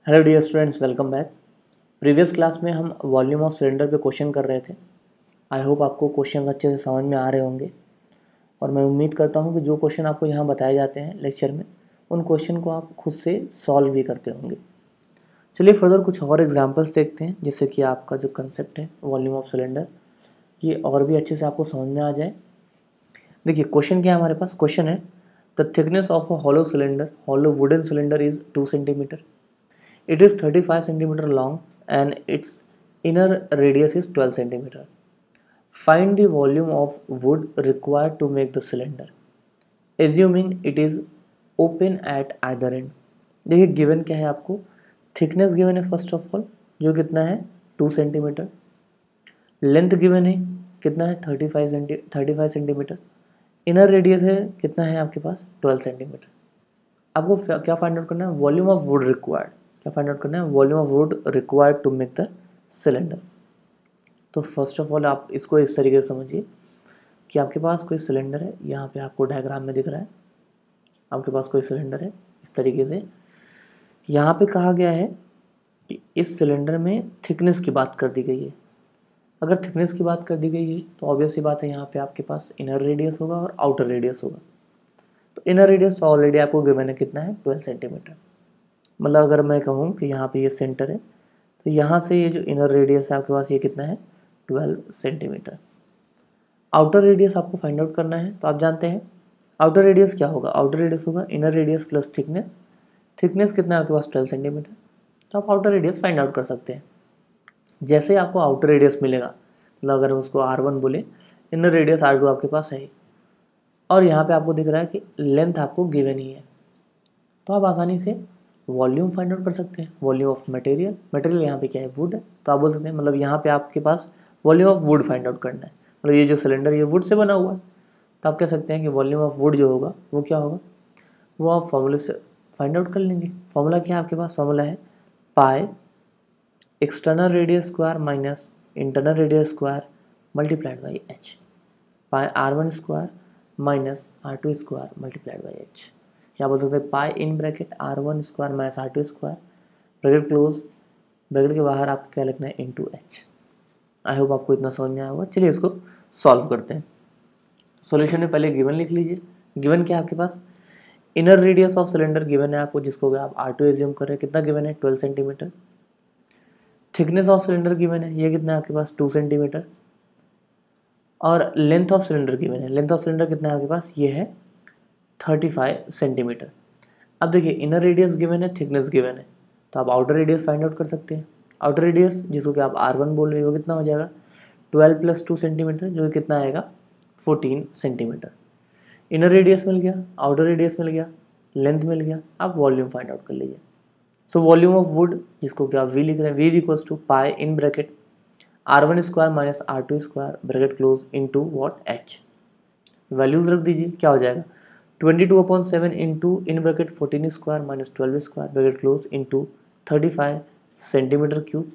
Hello dear students, welcome back. Previous class में हम volume of cylinder पे question कर रहे थे। आई होप आपको क्वेश्चन अच्छे से समझ में आ रहे होंगे और मैं उम्मीद करता हूँ कि जो क्वेश्चन आपको यहाँ बताए जाते हैं लेक्चर में, उन क्वेश्चन को आप खुद से सॉल्व भी करते होंगे। चलिए फर्दर कुछ और एग्जाम्पल्स देखते हैं, जिससे कि आपका जो कंसेप्ट है वॉल्यूम ऑफ सिलेंडर ये और भी अच्छे से आपको समझ में आ जाए। देखिए क्वेश्चन क्या है हमारे पास। क्वेश्चन है the thickness of a hollow wooden cylinder is 2 centimetre. It is 35 centimeter long and its inner radius is 12 centimeter. Find the volume of wood required to make the cylinder, assuming it is open at either end. देखिए given क्या है आपको, thickness given है first of all, जो कितना है 2 centimetre. Length given है कितना है 35 सेंटीमीटर। इनर रेडियस है कितना है आपके पास 12 सेंटीमीटर। आपको क्या फाइंड आउट करना है, वॉल्यूम ऑफ वुड रिक्वायर्ड। क्या फाइंड आउट करना है, volume of wood required to make the cylinder. तो फर्स्ट ऑफ ऑल आप इसको इस तरीके से समझिए कि आपके पास कोई सिलेंडर है, यहाँ पे आपको डायग्राम में दिख रहा है। आपके पास कोई सिलेंडर है इस तरीके से। यहाँ पे कहा गया है कि इस सिलेंडर में थिकनेस की बात कर दी गई है। अगर थिकनेस की बात कर दी गई है तो ऑब्वियस सी बात है, यहाँ पे आपके पास इनर रेडियस होगा और आउटर रेडियस होगा। तो इनर रेडियस तो ऑलरेडी आपको गिवन है कितना है 12 सेंटीमीटर। मतलब अगर मैं कहूँ कि यहाँ पे ये सेंटर है, तो यहाँ से ये जो इनर रेडियस है आपके पास ये कितना है 12 सेंटीमीटर। आउटर रेडियस आपको फाइंड आउट करना है, तो आप जानते हैं आउटर रेडियस क्या होगा। आउटर रेडियस होगा inner radius plus thickness. Thickness कितना है आपके पास 12 सेंटीमीटर, तो आप आउटर रेडियस फाइंड आउट कर सकते हैं। जैसे आपको आउटर रेडियस मिलेगा, मतलब अगर हम उसको R1 बोले, इनर रेडियस R2 आपके पास है और यहाँ पे आपको दिख रहा है कि लेंथ आपको गिवन ही है, तो आप आसानी से वॉल्यूम फाइंड आउट कर सकते हैं। वॉल्यूम ऑफ मटेरियल, मटेरियल यहाँ पे क्या है वुड है, तो आप बोल सकते हैं मतलब यहाँ पे आपके पास volume of wood find out करना है। मतलब ये जो सिलेंडर ये वुड से बना हुआ है, तो आप कह सकते हैं कि वॉल्यूम ऑफ वुड जो होगा वो क्या होगा, वो आप फॉर्मूले से फाइंड आउट कर लेंगे। फॉर्मूला क्या है आपके पास, फॉर्मूला है pi external radius square minus internal radius square multiplied by H. Pi R1 square minus R2 square multiplied by H. या बोल सकते हैं pi in bracket R1 square minus R2 square bracket close, bracket के बाहर आपको क्या लिखना है इंटू एच। आई होप आपको इतना समझ में आया होगा। चलिए इसको सॉल्व करते हैं। सॉल्यूशन में पहले गिवन लिख लीजिए। गिवन क्या है आपके पास, inner radius of cylinder given है आपको, जिसको आप R2 एज्यूम कर रहे हैं, कितना गिवन है 12 centimetre. Thickness of cylinder given है, ये कितना है आपके पास 2 सेंटीमीटर। और लेंथ ऑफ सिलेंडर गिवन है, लेंथ ऑफ सिलेंडर कितना है आपके पास, ये है 35 सेंटीमीटर। अब देखिए इनर रेडियस गिवन है, थिकनेस गिवन है, तो आप आउटर रेडियस फाइंड आउट कर सकते हैं। आउटर रेडियस जिसको कि आप R1 बोल रहे हो कितना हो जाएगा 12 + 2 सेंटीमीटर, जो कि कितना आएगा 14 सेंटीमीटर। इनर रेडियस मिल गया, आउटर रेडियस मिल गया, लेंथ मिल गया, आप वॉल्यूम फाइंड आउट कर लीजिए। सो वॉल्यूम ऑफ वुड, जिसको कि आप V लिख रहे हैं, V equals to pi in bracket R1 square minus R2 square bracket close into what h. Values रख दीजिए, क्या हो जाएगा 22/7 into in bracket 14 square minus 12 square bracket close into 35 centimetre cube.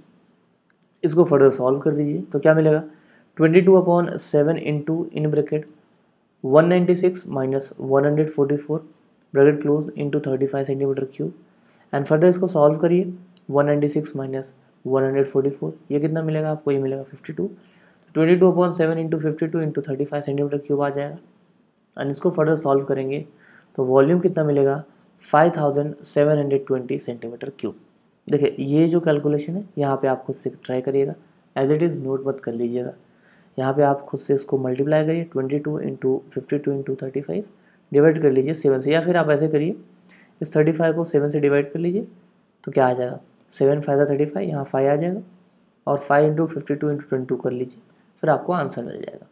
इसको फर्दर सॉल्व कर दीजिए, तो क्या मिलेगा 22/7 into in bracket 196 minus 144 bracket close into 35 centimetre cube. And further इसको सॉल्व करिए, 196 माइनस 144, ये कितना मिलेगा आपको, ये मिलेगा 52। 22/7 इंटू 52 इंटू 35 सेंटीमीटर क्यूब आ जाएगा। एंड इसको फर्दर सॉल्व करेंगे तो वॉल्यूम कितना मिलेगा 5720 सेंटीमीटर क्यूब। देखिए ये जो कैलकुलेशन है यहाँ पे आप खुद से ट्राई करिएगा, एज इट इज़ नोट मत कर लीजिएगा। यहाँ पे आप खुद से इसको मल्टीप्लाई करिए 22 इंटू 52 इंटू 35 डिवाइड कर लीजिए 7 से, या फिर आप ऐसे करिए इस 35 को 7 से डिवाइड कर लीजिए, तो क्या आ जाएगा 7 5 35, यहाँ 5 आ जाएगा और 5 इंटू 52 इंटू 22 कर लीजिए, फिर आपको आंसर मिल जाएगा।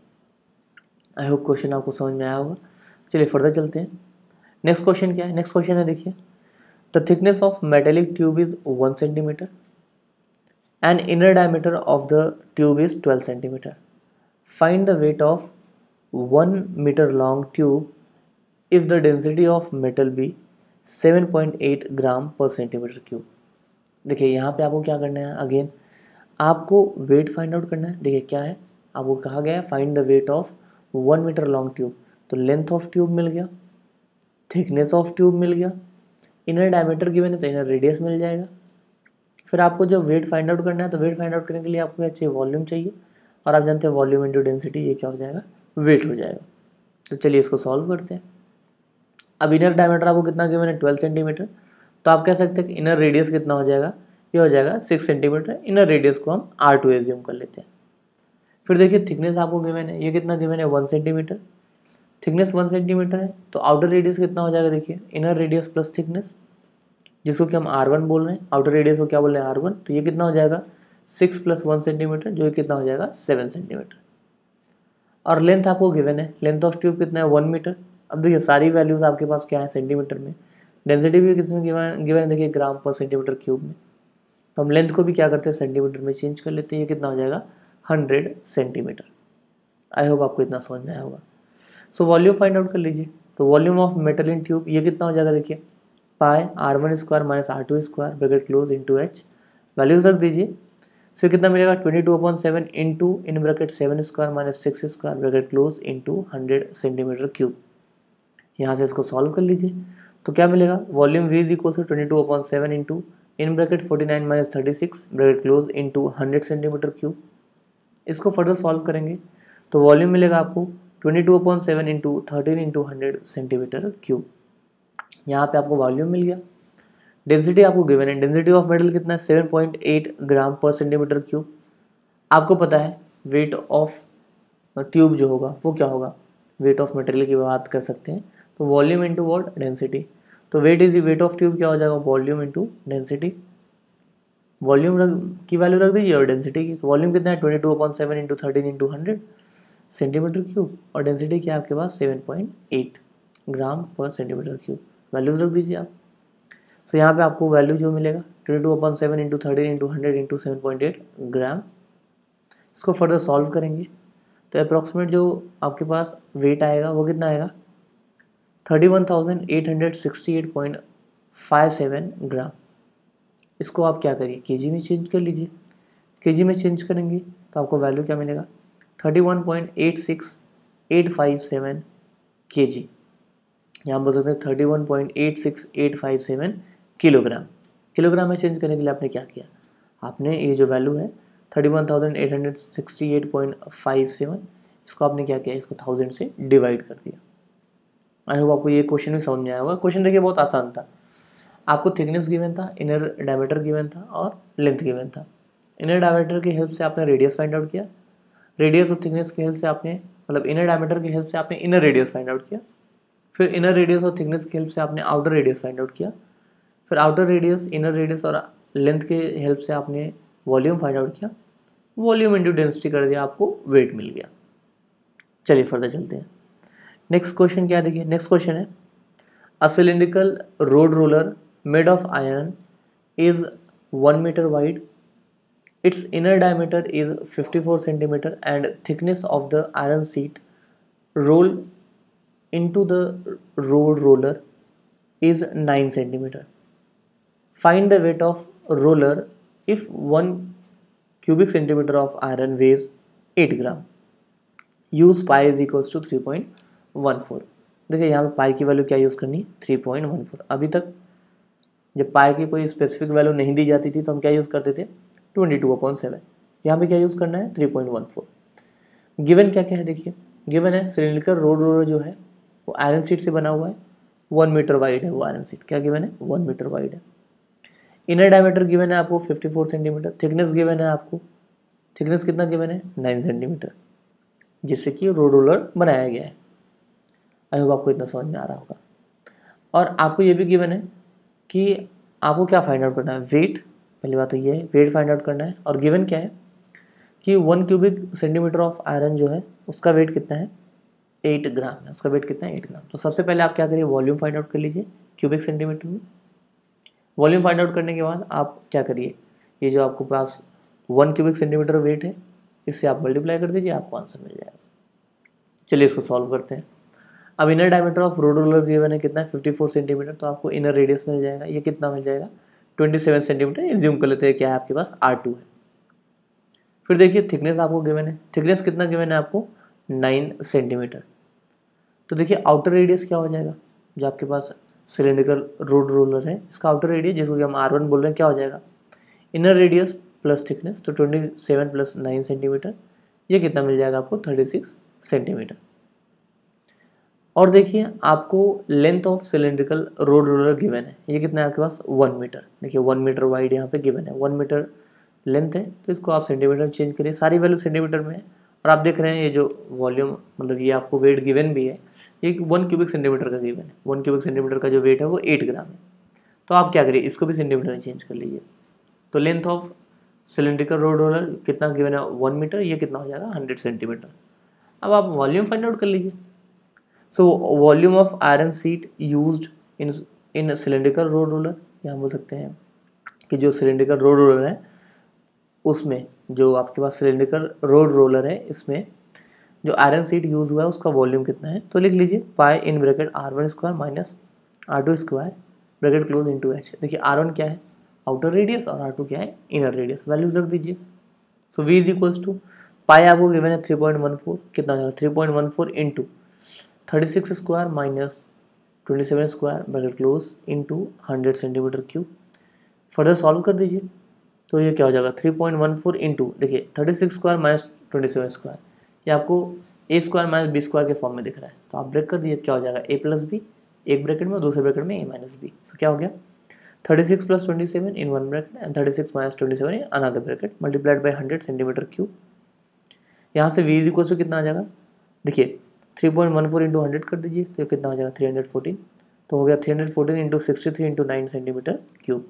आई होप क्वेश्चन आपको समझ में आया होगा। चलिए फर्दर चलते हैं। नेक्स्ट क्वेश्चन क्या है, नेक्स्ट क्वेश्चन है देखिए the thickness of metallic tube is 1 centimetre and inner diameter of the tube is 12 centimetre. Find the weight of 1 metre long tube if the density of metal be 7.8 gram per centimetre cube. देखिए यहाँ पे आपको क्या करना है, again आपको weight find out करना है। देखिए क्या है, आपको कहा गया है find the weight of 1 metre long tube, तो लेंथ ऑफ ट्यूब मिल गया, थिकनेस ऑफ ट्यूब मिल गया, इनर डायमीटर गिवन है तो इनर रेडियस मिल जाएगा, फिर आपको जब वेट फाइंड आउट करना है तो वेट फाइंड आउट करने के लिए आपको क्या चाहिए, वॉल्यूम चाहिए, और आप जानते हैं वॉल्यूम इंटू डेंसिटी, ये क्या हो जाएगा, वेट हो जाएगा। तो चलिए इसको सॉल्व करते हैं। अब इनर डायमीटर आपको कितना गिवन है, 12 सेंटीमीटर, तो आप कह सकते हैं कि इनर रेडियस कितना हो जाएगा, ये हो जाएगा 6 सेंटीमीटर। इनर रेडियस को हम R2 एज्यूम कर लेते हैं। फिर देखिए थिकनेस आपको गिवन है, ये कितना गिवन है, 1 सेंटीमीटर। थिकनेस 1 सेंटीमीटर है तो आउटर रेडियस कितना हो जाएगा, देखिए इनर रेडियस प्लस थिकनेस, जिसको कि हम R1 बोल रहे हैं, आउटर रेडियस को क्या बोल रहे हैं, R1, तो ये कितना हो जाएगा 6 + 1 सेंटीमीटर, जो कितना हो जाएगा 7 सेंटीमीटर। और लेंथ आपको गिवन है, लेंथ ऑफ ट्यूब कितना है, 1 मीटर। अब देखिए सारी वैल्यूज आपके पास क्या है, सेंटीमीटर में। डेंसिटी भी किसमें गिवन है, देखिए ग्राम पर सेंटीमीटर क्यूब में। तो हम लेंथ को भी क्या करते हैं, सेंटीमीटर में चेंज कर लेते हैं। ये कितना हो जाएगा, 100 सेंटीमीटर। आई होप आपको इतना समझ में आया होगा। सो वॉल्यूम फाइंड आउट कर लीजिए। तो volume of metal in tube ये कितना हो जाएगा, देखिए pi R1 square minus R2 square bracket close into H, values रख दीजिए। सो कितना मिलेगा, 22/7 into in bracket 7 square minus 6 square bracket close into 100 centimetre cube. यहाँ से इसको सॉल्व कर लीजिए तो क्या मिलेगा, volume V is equal to 22/7 into in bracket 49 minus 36 bracket close into 100 centimetre cube. इसको फर्दर सॉल्व करेंगे तो वॉल्यूम मिलेगा आपको 22/7 इंटू 13 इंटू 100 सेंटीमीटर क्यूब। यहाँ पे आपको वॉल्यूम मिल गया। डेंसिटी आपको गिवन है, डेंसिटी ऑफ मेटल कितना है, 7.8 ग्राम पर सेंटीमीटर क्यूब। आपको पता है वेट ऑफ ट्यूब जो होगा वो क्या होगा, वेट ऑफ मटेरियल की बात कर सकते हैं तो वॉल्यूम इंटू वॉट, डेंसिटी। तो weight is weight of tube क्या हो जाएगा, वॉल्यूम इंटू डेंसिटी। वॉल्यूम की वैल्यू रख दीजिए और डेंसिटी की, तो वॉल्यूम कितना है 22/7 इंटू 13 इंटू 100 सेंटीमीटर क्यूब, और डेंसिटी क्या है आपके पास 7.8 gram per centimetre cube. Values रख दीजिए आप। सो यहाँ पे आपको वैल्यू जो मिलेगा 22/7 इंटू 13 इंटू 100 इंटू 7.8 ग्राम। इसको फर्दर सॉल्व करेंगे तो अप्रॉक्सीमेट जो आपके पास वेट आएगा वो कितना आएगा, 31,868.57 ग्राम। इसको आप क्या करिए, केजी में चेंज कर लीजिए। केजी में चेंज करेंगे तो आपको वैल्यू क्या मिलेगा, 31.86857 केजी। यहाँ बोल सकते हैं 31.86857 किलोग्राम। किलोग्राम में चेंज करने के लिए आपने क्या किया, आपने ये जो वैल्यू है 31,868.57, इसको आपने क्या किया, इसको 1000 से डिवाइड कर दिया। आई होप आपको ये क्वेश्चन भी समझ में आया होगा। क्वेश्चन देखिए बहुत आसान था। आपको थिकनेस गिवन था, इनर डायमीटर गिवन था और लेंथ गिवन था। इनर डायमीटर की हेल्प से आपने रेडियस फाइंड आउट किया, रेडियस और थिकनेस की हेल्प से आपने, मतलब इनर डायमीटर की हेल्प से आपने इनर रेडियस फाइंड आउट किया। फिर इनर रेडियस और थिकनेस की हेल्प से आपने आउटर रेडियस फाइंड आउट किया। फिर आउटर रेडियस, इनर रेडियस और लेंथ के हेल्प से आपने वॉल्यूम फाइंड आउट किया। वॉल्यूम इंटू डेंसिटी कर दिया, आपको वेट मिल गया। चलिए फर्दर चलते हैं। नेक्स्ट क्वेश्चन क्या है, देखिए नेक्स्ट क्वेश्चन है, a cylindrical road roller made of iron is 1 meter wide, its inner diameter is 54 centimeter and thickness of the iron sheet rolled into the road roller is 9 centimeter. Find the weight of roller if 1 cubic centimeter of iron weighs 8 gram. Use pi is equals to 3.14. देखिए यहाँ पे पाई की value क्या use करनी, 3.14। अभी तक जब पाई की कोई स्पेसिफिक वैल्यू नहीं दी जाती थी तो हम क्या यूज़ करते थे, 22/7। यहाँ पे क्या यूज़ करना है, 3.14। गिवन क्या क्या है, देखिए गिवन है सिलिंड्रिकल रोड रोलर जो है वो आयरन शीट से बना हुआ है, 1 मीटर वाइड है वो आयरन शीट। क्या गिवन है, 1 मीटर वाइड है। इनर डायमीटर गिवन है आपको 54 सेंटीमीटर। थिकनेस गिवन है आपको, थिकनेस कितना गिवन है, 9 सेंटीमीटर, जिससे कि रोड रोलर बनाया गया है। आई होप आपको इतना समझ में आ रहा होगा। और आपको ये भी गिवन है कि आपको क्या फाइंड आउट करना है, वेट। पहली बात तो ये है, वेट फाइंड आउट करना है। और गिवन क्या है कि 1 क्यूबिक सेंटीमीटर ऑफ आयरन जो है उसका वेट कितना है, 8 ग्राम है। उसका वेट कितना है, 8 ग्राम। तो सबसे पहले आप क्या करिए, वॉल्यूम फाइंड आउट कर लीजिए क्यूबिक सेंटीमीटर में। वॉल्यूम फाइंड आउट करने के बाद आप क्या करिए, ये जो आपको पास 1 क्यूबिक सेंटीमीटर वेट है इससे आप मल्टीप्लाई कर दीजिए, आपको आंसर मिल जाएगा। चलिए इसको सॉल्व करते हैं। अब inner diameter of road roller given है कितना है, 54 सेंटीमीटर। तो आपको इनर रेडियस मिल जाएगा, ये कितना मिल जाएगा, 27 सेंटीमीटर। एज्यूम कर लेते हैं क्या है आपके पास, R2 है। फिर देखिए थिकनेस आपको गिवन है, थिकनेस कितना गिवन है आपको, 9 सेंटीमीटर। तो देखिए आउटर रेडियस क्या हो जाएगा, जो आपके पास सिलिंड्रिकल रोड रोलर है इसका आउटर रेडियस, जिसको कि हम R1 बोल रहे हैं, क्या हो जाएगा, इनर रेडियस प्लस थिकनेस, तो 27 प्लस 9 सेंटीमीटर, ये कितना मिल जाएगा आपको 36 सेंटीमीटर। और देखिए आपको length of cylindrical road roller given है, ये कितना है आपके पास 1 मीटर। देखिए 1 मीटर वाइड यहाँ पे गिवन है, 1 मीटर लेंथ है, तो इसको आप सेंटीमीटर में चेंज करिए, सारी वैल्यू सेंटीमीटर में है। और आप देख रहे हैं ये जो वॉल्यूम मतलब ये आपको वेट गिवन भी है, ये 1 क्यूबिक सेंटीमीटर का गिवन है, 1 क्यूबिक सेंटीमीटर का जो वेट है वो 8 ग्राम है। तो आप क्या करिए, इसको भी सेंटीमीटर में चेंज कर लीजिए। तो length of cylindrical road roller कितना गिवन है 1 मीटर, ये कितना हो जाएगा 100 सेंटीमीटर। अब आप वॉल्यूम फाइंड आउट कर लीजिए। सो volume of iron seat used in cylindrical road roller, या हम बोल सकते हैं कि जो सिलेंड्रिकल रोड रोलर है उसमें जो आपके पास सिलेंड्रिकल रोड रोलर है इसमें जो आयरन सीट यूज हुआ है उसका वॉल्यूम कितना है, तो लिख लीजिए pi in bracket R1 square minus R2 square bracket close into H। देखिए R1 क्या है आउटर रेडियस और R2 क्या है इनर रेडियस, वैल्यूज रख दीजिए। सो V इज इक्वल्स टू पाई आपको गिवन है 3.14, कितना हो जाएगा 3.14 into 36 square minus 27 square bracket close into 100 centimetre cube. Further solve कर दीजिए, तो ये क्या हो जाएगा 3.14 इंटू देखिए 36 स्क्वायर माइनस 27 स्क्वायर, ये आपको A square minus B square के फॉर्म में दिख रहा है, तो आप ब्रेक कर दीजिए, क्या हो जाएगा ए प्लस बी एक ब्रैकेट में और दूसरे ब्रैकेट में ए माइनस बी। तो क्या हो गया 36 plus 27 in one bracket and 36 minus 27 in another bracket multiplied by 100 centimetre cube. यहाँ से वी इज इक्वल टू कितना आ जाएगा, देखिए 3.14 इंटू 100 कर दीजिए, तो कितना हो जाएगा 314, तो हो गया 314 इंटू 63 इंटू 9 सेंटीमीटर क्यूब।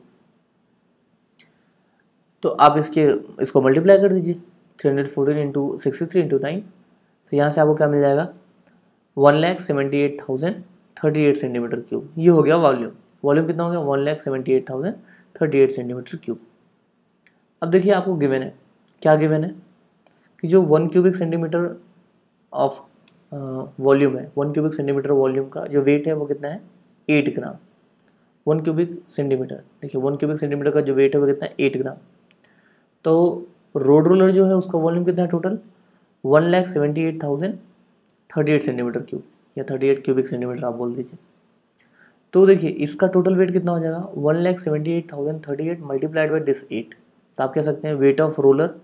तो आप इसको मल्टीप्लाई कर दीजिए 314 इंटू 63 इंटू 9, तो यहाँ से आपको क्या मिल जाएगा 1,78,038 सेंटीमीटर क्यूब। ये हो गया वॉल्यूम, वॉल्यूम कितना हो गया 1,78,038 सेंटीमीटर क्यूब। अब देखिए आपको गिवन है, क्या गिवन है कि जो 1 क्यूबिक सेंटीमीटर ऑफ वॉल्यूम है, 1 क्यूबिक सेंटीमीटर वॉल्यूम का जो वेट है वो कितना है 8 ग्राम। 1 क्यूबिक सेंटीमीटर, देखिए 1 क्यूबिक सेंटीमीटर का जो वेट है वो कितना है 8 ग्राम। तो रोड रोलर जो है उसका वॉल्यूम कितना है टोटल 1,78,038 सेंटीमीटर क्यूब, या 38 क्यूबिक सेंटीमीटर आप बोल दीजिए। तो देखिए इसका टोटल वेट कितना हो जाएगा 1,78,038 मल्टीप्लाइड बाई दिस 8, तो आप कह सकते हैं weight of roller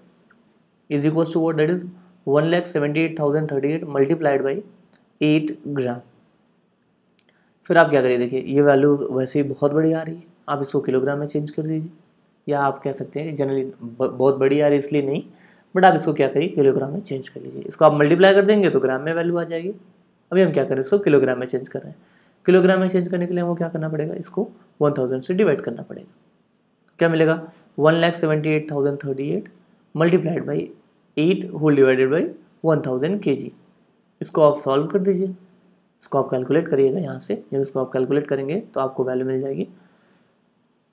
is equals to what, that is 1,78,038 multiplied by 8 gram. फिर आप क्या करिए, देखिए ये वैल्यू वैसे ही बहुत बड़ी आ रही है, आप इसको किलोग्राम में चेंज कर दीजिए, या आप कह सकते हैं जनरली बहुत बड़ी आ रही है इसलिए नहीं, बट आप इसको क्या करिए किलोग्राम में चेंज कर लीजिए। इसको आप मल्टीप्लाई कर देंगे तो ग्राम में वैल्यू आ जाएगी। अभी हम क्या करें, इसको किलोग्राम में चेंज कर रहे हैं। किलोग्राम में चेंज करने के लिए हमको क्या करना पड़ेगा, इसको 1000 से डिवाइड करना पड़ेगा। तो क्या मिलेगा 1,78,038 multiplied by 8 whole divided by 1000 kg। इसको आप सॉल्व कर दीजिए, इसको आप कैलकुलेट करिएगा। यहाँ से जब इसको आप कैलकुलेट करेंगे तो आपको वैल्यू मिल जाएगी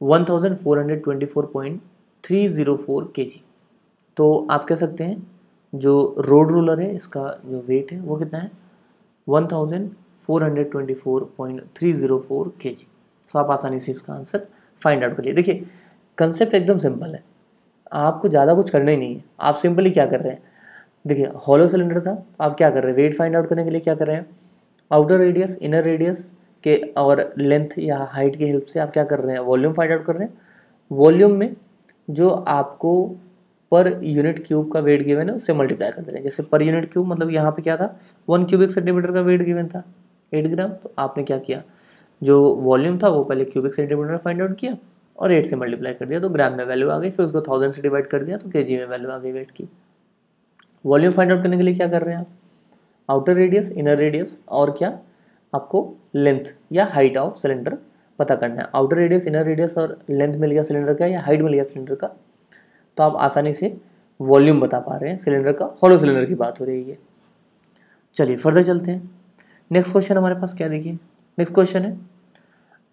1424.304 kg। तो आप कह सकते हैं जो रोड रोलर है इसका जो वेट है वो कितना है 1424.304 kg। तो आप आसानी से इसका आंसर फाइंड आउट करिए। देखिए कंसेप्ट एकदम सिंपल है, आपको ज़्यादा कुछ करना ही नहीं है। आप सिंपली क्या कर रहे हैं, देखिए हॉलो सिलेंडर था, आप क्या कर रहे हैं वेट फाइंड आउट करने के लिए क्या कर रहे हैं आउटर रेडियस इनर रेडियस के और लेंथ या हाइट की हेल्प से आप क्या कर रहे हैं वॉल्यूम फाइंड आउट कर रहे हैं। वॉल्यूम में जो आपको पर यूनिट क्यूब का वेट गिवन है उससे मल्टीप्लाई कर दे रहे हैं। जैसे पर यूनिट क्यूब मतलब यहाँ पे क्या था 1 क्यूबिक सेंटीमीटर का वेट गिवन था 8 ग्राम, तो आपने क्या किया जो वॉल्यूम था वो पहले क्यूबिक सेंटीमीटर में फाइंड आउट किया और 8 से मल्टीप्लाई कर दिया तो ग्राम में वैल्यू आ गई, फिर उसको 1000 से डिवाइड कर दिया तो केजी में वैल्यू आ गई वेट की। वॉल्यूम फाइंड आउट करने के लिए क्या कर रहे हैं आप आउटर रेडियस इनर रेडियस और क्या आपको लेंथ या हाइट ऑफ सिलेंडर पता करना है। आउटर रेडियस इनर रेडियस और लेंथ मिल गया सिलेंडर का या हाइट मिल गया सिलेंडर का, तो आप आसानी से वॉल्यूम बता पा रहे हैं सिलेंडर का। हॉलो सिलेंडर की बात हो रही है। चलिए फर्दर चलते हैं। नेक्स्ट क्वेश्चन हमारे पास क्या देखिए, नेक्स्ट क्वेश्चन है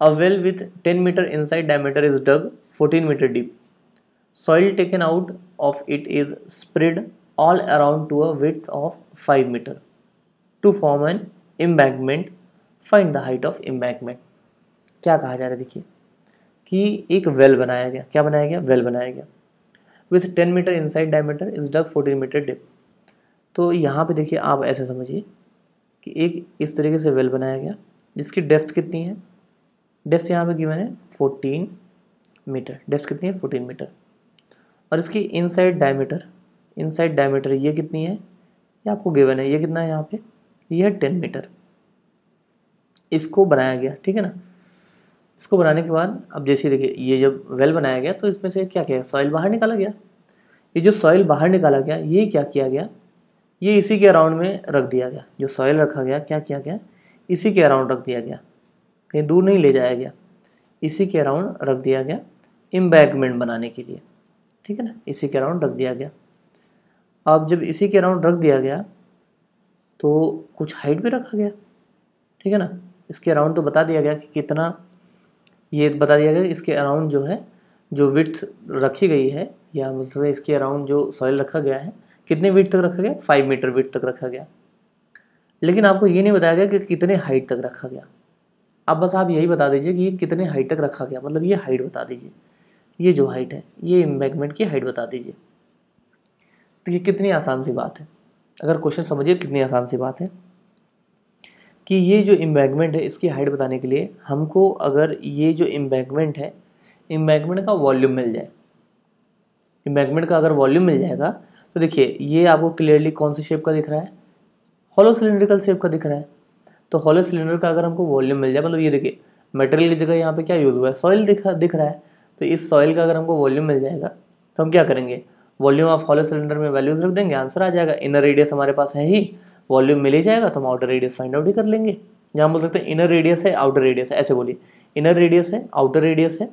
a well with 10 metre inside diameter is dug 14 metre deep, soil taken out of it is spread all around to a width of 5 metre to form an embankment, find the height of embankment. क्या कहा जा रहा है देखिए कि एक well बनाया गया, क्या बनाया गया वेल बनाया गया with 10 metre inside diameter is dug 14 metre deep. तो यहाँ पे देखिए आप ऐसे समझिए कि एक इस तरीके से वेल बनाया गया जिसकी डेप्थ कितनी है, डेप्थ यहाँ पे गिवन है 14 मीटर, डेप्थ कितनी है 14 मीटर। और इसकी इनसाइड डायमीटर ये कितनी है, ये आपको गिवन है, ये कितना है यहाँ पे, ये है 10 मीटर। इसको बनाया गया, ठीक है ना। इसको बनाने के बाद अब जैसे देखिए ये जब वेल बनाया गया तो इसमें से क्या किया, सॉइल बाहर निकाला गया। ये जो सॉइल बाहर निकाला गया ये क्या किया गया, ये इसी के अराउंड में रख दिया गया। जो सॉइल रखा गया क्या किया गया, इसी के अराउंड रख दिया गया, कहीं दूर नहीं ले जाया गया, इसी के अराउंड रख दिया गया एम्बैंकमेंट बनाने के लिए, ठीक है ना। इसी के अराउंड रख दिया गया। अब जब इसी के अराउंड रख दिया गया तो कुछ हाइट भी रखा गया, ठीक है ना। इसके अराउंड तो बता दिया गया कि कितना, ये बता दिया गया कि इसके अराउंड जो है जो विड्थ रखी गई है, या मतलब इसके अराउंड जो सॉइल रखा गया है कितने विड्थ तक रखा गया, 5 मीटर विड्थ तक रखा गया। लेकिन आपको ये नहीं बताया गया कि कितने हाइट तक रखा गया। अब बस आप यही बता दीजिए कि ये कितने हाइट तक रखा गया, मतलब ये हाइट बता दीजिए, ये जो हाइट है ये एम्बैंकमेंट की हाइट बता दीजिए। तो ये कितनी आसान सी बात है, अगर क्वेश्चन समझिए कितनी आसान सी बात है कि ये जो एम्बैंकमेंट है इसकी हाइट बताने के लिए हमको अगर ये जो एम्बैंकमेंट है, एम्बैंकमेंट का वॉल्यूम मिल जाए, एम्बैंकमेंट का अगर वॉल्यूम मिल जाएगा तो देखिए ये आपको क्लियरली कौन सी शेप का दिख रहा है, हॉलो सिलिंड्रिकल शेप का दिख रहा है। तो हॉलो सिलेंडर का अगर हमको वॉल्यूम मिल जाए, मतलब ये देखिए मटेरियल की जगह यहाँ पे क्या यूज़ हुआ है, सॉइल दिख रहा है। तो इस सॉइल का अगर हमको वॉल्यूम मिल जाएगा तो हम क्या करेंगे, वॉल्यूम ऑफ हॉलो सिलेंडर में वैल्यूज रख देंगे, आंसर आ जाएगा। इनर रेडियस हमारे पास है ही, वॉल्यूम मिल ही जाएगा तो हम आउटर रेडियस फाइंड आउट ही कर लेंगे। जहाँ बोल सकते हैं इनर रेडियस है आउटर रेडियस है, ऐसे बोलिए इनर रेडियस है आउटर रेडियस है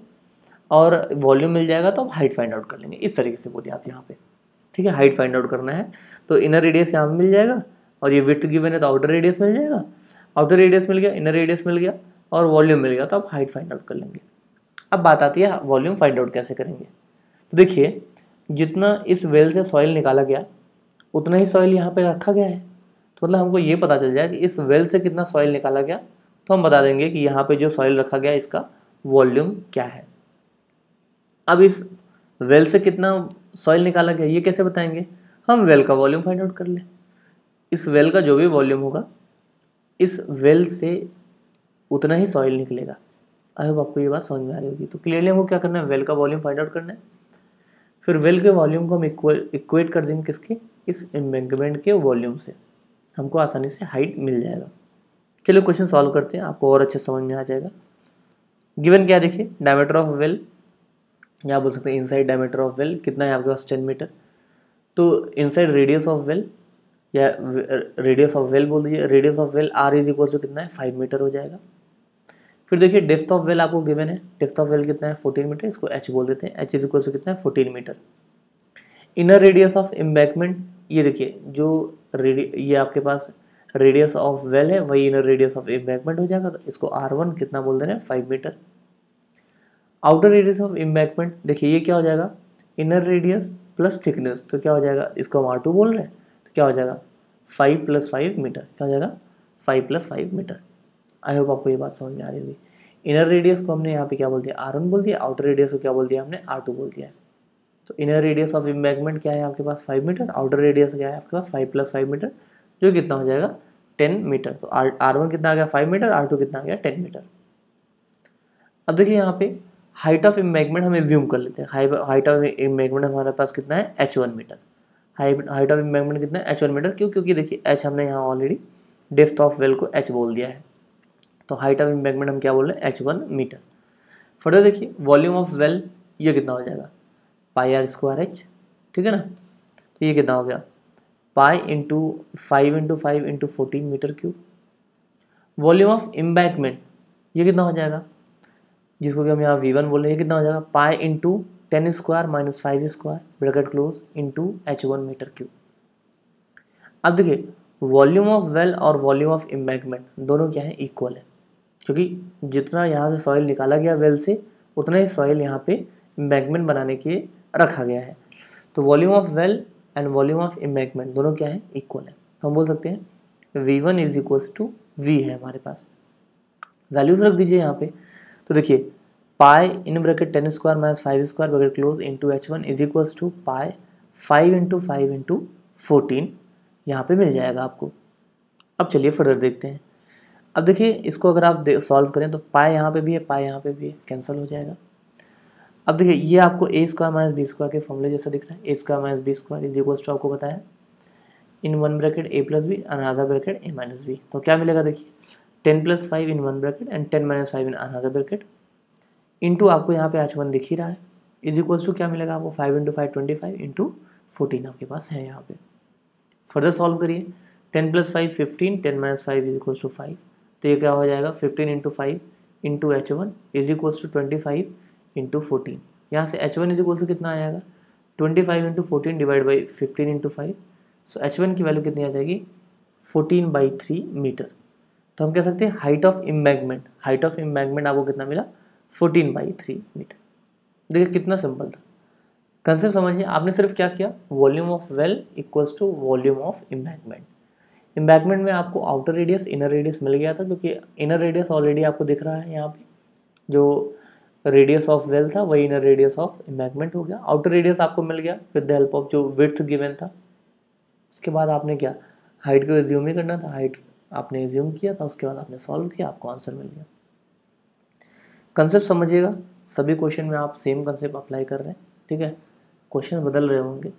और वॉल्यूम मिल जाएगा तो हम हाइट फाइंड आउट कर लेंगे। इस तरीके से बोलिए आप यहाँ पे, ठीक है। हाइट फाइंड आउट करना है तो इनर रेडियस यहाँ पे मिल जाएगा और ये विड्थ गिवन है तो आउटर रेडियस मिल जाएगा, आउटर रेडियस मिल गया, इनर रेडियस मिल गया और वॉल्यूम मिल गया तो आप हाइट फाइंड आउट कर लेंगे। अब बात आती है वॉल्यूम फाइंड आउट कैसे करेंगे। तो देखिए जितना इस वेल से सॉइल निकाला गया उतना ही सॉइल यहाँ पे रखा गया है, तो मतलब हमको ये पता चल जाए कि इस वेल से कितना सॉइल निकाला गया तो हम बता देंगे कि यहाँ पे जो सॉइल रखा गया इसका वॉल्यूम क्या है। अब इस वेल से कितना सॉइल निकाला गया ये कैसे बताएंगे, हम वेल का वॉल्यूम फाइंड आउट कर लें। इस वेल का जो भी वॉल्यूम होगा इस वेल से उतना ही सॉइल निकलेगा। आई होप आपको ये बात समझ में आ रही होगी। तो क्लियरली हमको क्या करना है, वेल का वॉल्यूम फाइंड आउट करना है। फिर वेल के वॉल्यूम को हम इक्वेट कर देंगे किसके, इस एम्बैंकमेंट के वॉल्यूम से, हमको आसानी से हाइट मिल जाएगा। चलिए क्वेश्चन सॉल्व करते हैं, आपको और अच्छे समझ में आ जाएगा। गिवन क्या देखिए, डायमीटर ऑफ वेल, या बोल सकते हैं इनसाइड डायमीटर ऑफ वेल कितना है आपके पास 10 मीटर। तो इनसाइड रेडियस ऑफ वेल या रेडियस ऑफ वेल बोल दीजिए, radius of well r is equal to कितना है 5 मीटर हो जाएगा। फिर देखिए डेप्थ ऑफ वेल आपको गिवन है, डेप्थ ऑफ वेल कितना है 14 मीटर, इसको एच बोल देते हैं, एच इज इक्वल टू कितना है 14 metre. Inner radius of embankment, ये देखिए जो ये आपके पास रेडियस ऑफ वेल है वही इनर रेडियस ऑफ एम्बैंकमेंट हो जाएगा, तो इसको R1 कितना बोल दे रहे हैं 5 metre. Outer radius of embankment देखिए ये क्या हो जाएगा, इनर रेडियस प्लस थिकनेस, तो क्या हो जाएगा, इसको हम R2 बोल रहे हैं तो क्या हो जाएगा 5 + 5 मीटर, क्या हो जाएगा 5 + 5 मीटर। आई होप आपको ये बात समझ में आ रही होगी। इनर रेडियस को हमने यहाँ पे क्या बोल दिया R1 बोल दिया, आउटर रेडियस को क्या बोल दिया हमने R2 बोल दिया है। तो इनर रेडियस ऑफ एम्बैंकमेंट क्या है आपके पास 5 मीटर, आउटर रेडियस क्या है आपके पास 5 + 5 मीटर, जो कितना हो जाएगा 10 मीटर। तो R1 कितना आ गया 5 मीटर, R2 कितना आ गया 10 मीटर। अब देखिए यहाँ पे हाइट ऑफ एम्बैंकमेंट हम एज्यूम कर लेते हैं, हाइट ऑफ एम्बैंकमेंट हमारे पास कितना है h1 metre. Height of embankment कितना है h1 मीटर, क्यों, क्योंकि देखिए h हमने यहाँ ऑलरेडी डेप्थ ऑफ वेल को h बोल दिया है, तो हाइट ऑफ एम्बैंकमेंट हम क्या बोल रहे हैं h1 मीटर। फर्दर देखिए वॉल्यूम ऑफ वेल ये कितना हो जाएगा πr²h, ठीक है ना। तो ये कितना हो गया pi into 5 × 5 × 14 metre cube. Volume of embankment ये कितना हो जाएगा, जिसको कि हम यहाँ V1 बोल रहे हैं, ये कितना हो जाएगा pi into 10² - 5² bracket close into h1 metre cube. अब देखिए वॉल्यूम ऑफ वेल और वॉल्यूम ऑफ एम्बैंकमेंट दोनों क्या है इक्वल है, क्योंकि जितना यहाँ से सॉइल निकाला गया वेल से उतना ही सॉइल यहाँ पे एम्बैंकमेंट बनाने के रखा गया है। तो volume of well and volume of embankment दोनों क्या है इक्वल है, तो हम बोल सकते हैं V1 = V है हमारे पास। वैल्यूज रख दीजिए यहाँ पे, तो देखिए pi in bracket 10² - 5² bracket close into h1 = pi 5 × 5 × 14 यहाँ पे मिल जाएगा आपको। अब चलिए फर्दर देखते हैं। अब देखिए इसको अगर आप सॉल्व करें तो पाई यहाँ पे भी है, पाई यहाँ पे भी है, कैंसिल हो जाएगा। अब देखिए ये आपको A square minus B square के फॉर्मूले जैसा दिख रहा है। A square minus B square is equals to आपको बताया in one bracket A plus B another bracket A minus B. तो क्या मिलेगा देखिए 10 plus 5 in one bracket and 10 minus 5 in another bracket into आपको यहाँ पे H1 दिख ही रहा है इज इक्वल्स टू क्या मिलेगा आपको 5 इंटू 5 25 इंटू 14 आपके पास है यहाँ पे। फर्दर सॉल्व करिए 10 plus 5 15 10 minus 5 is equals to 5। तो ये क्या हो जाएगा 15 into 5 into H1 is equals to 25 into 14। यहाँ से H1 इज इक्वल्स टू कितना आ जाएगा 25 into 14 divide by 15 into 5। So H1 की वैल्यू कितनी आ जाएगी 14/3 मीटर। तो हम कह सकते हैं height of embankment, height of embankment आपको कितना मिला 14/3 मीटर। देखिए कितना सिंपल था कंसेप्ट समझिए। आपने सिर्फ क्या किया volume of well equals to volume of embankment. Embankment में आपको आउटर रेडियस इनर रेडियस मिल गया था क्योंकि इनर रेडियस ऑलरेडी आपको दिख रहा है यहाँ पे, जो रेडियस ऑफ वेल था वही इनर रेडियस ऑफ एम्बैंकमेंट हो गया। आउटर रेडियस आपको मिल गया विद द हेल्प ऑफ जो विड्थ गिवन था। उसके बाद आपने क्या हाइट को एज्यूम ही करना था, हाइट आपने एज्यूम किया था, उसके बाद आपने सॉल्व किया, आपको आंसर मिल गया। कंसेप्ट समझिएगा, सभी क्वेश्चन में आप सेम कंसेप्ट अप्लाई कर रहे हैं, ठीक है। क्वेश्चन बदल रहे होंगे,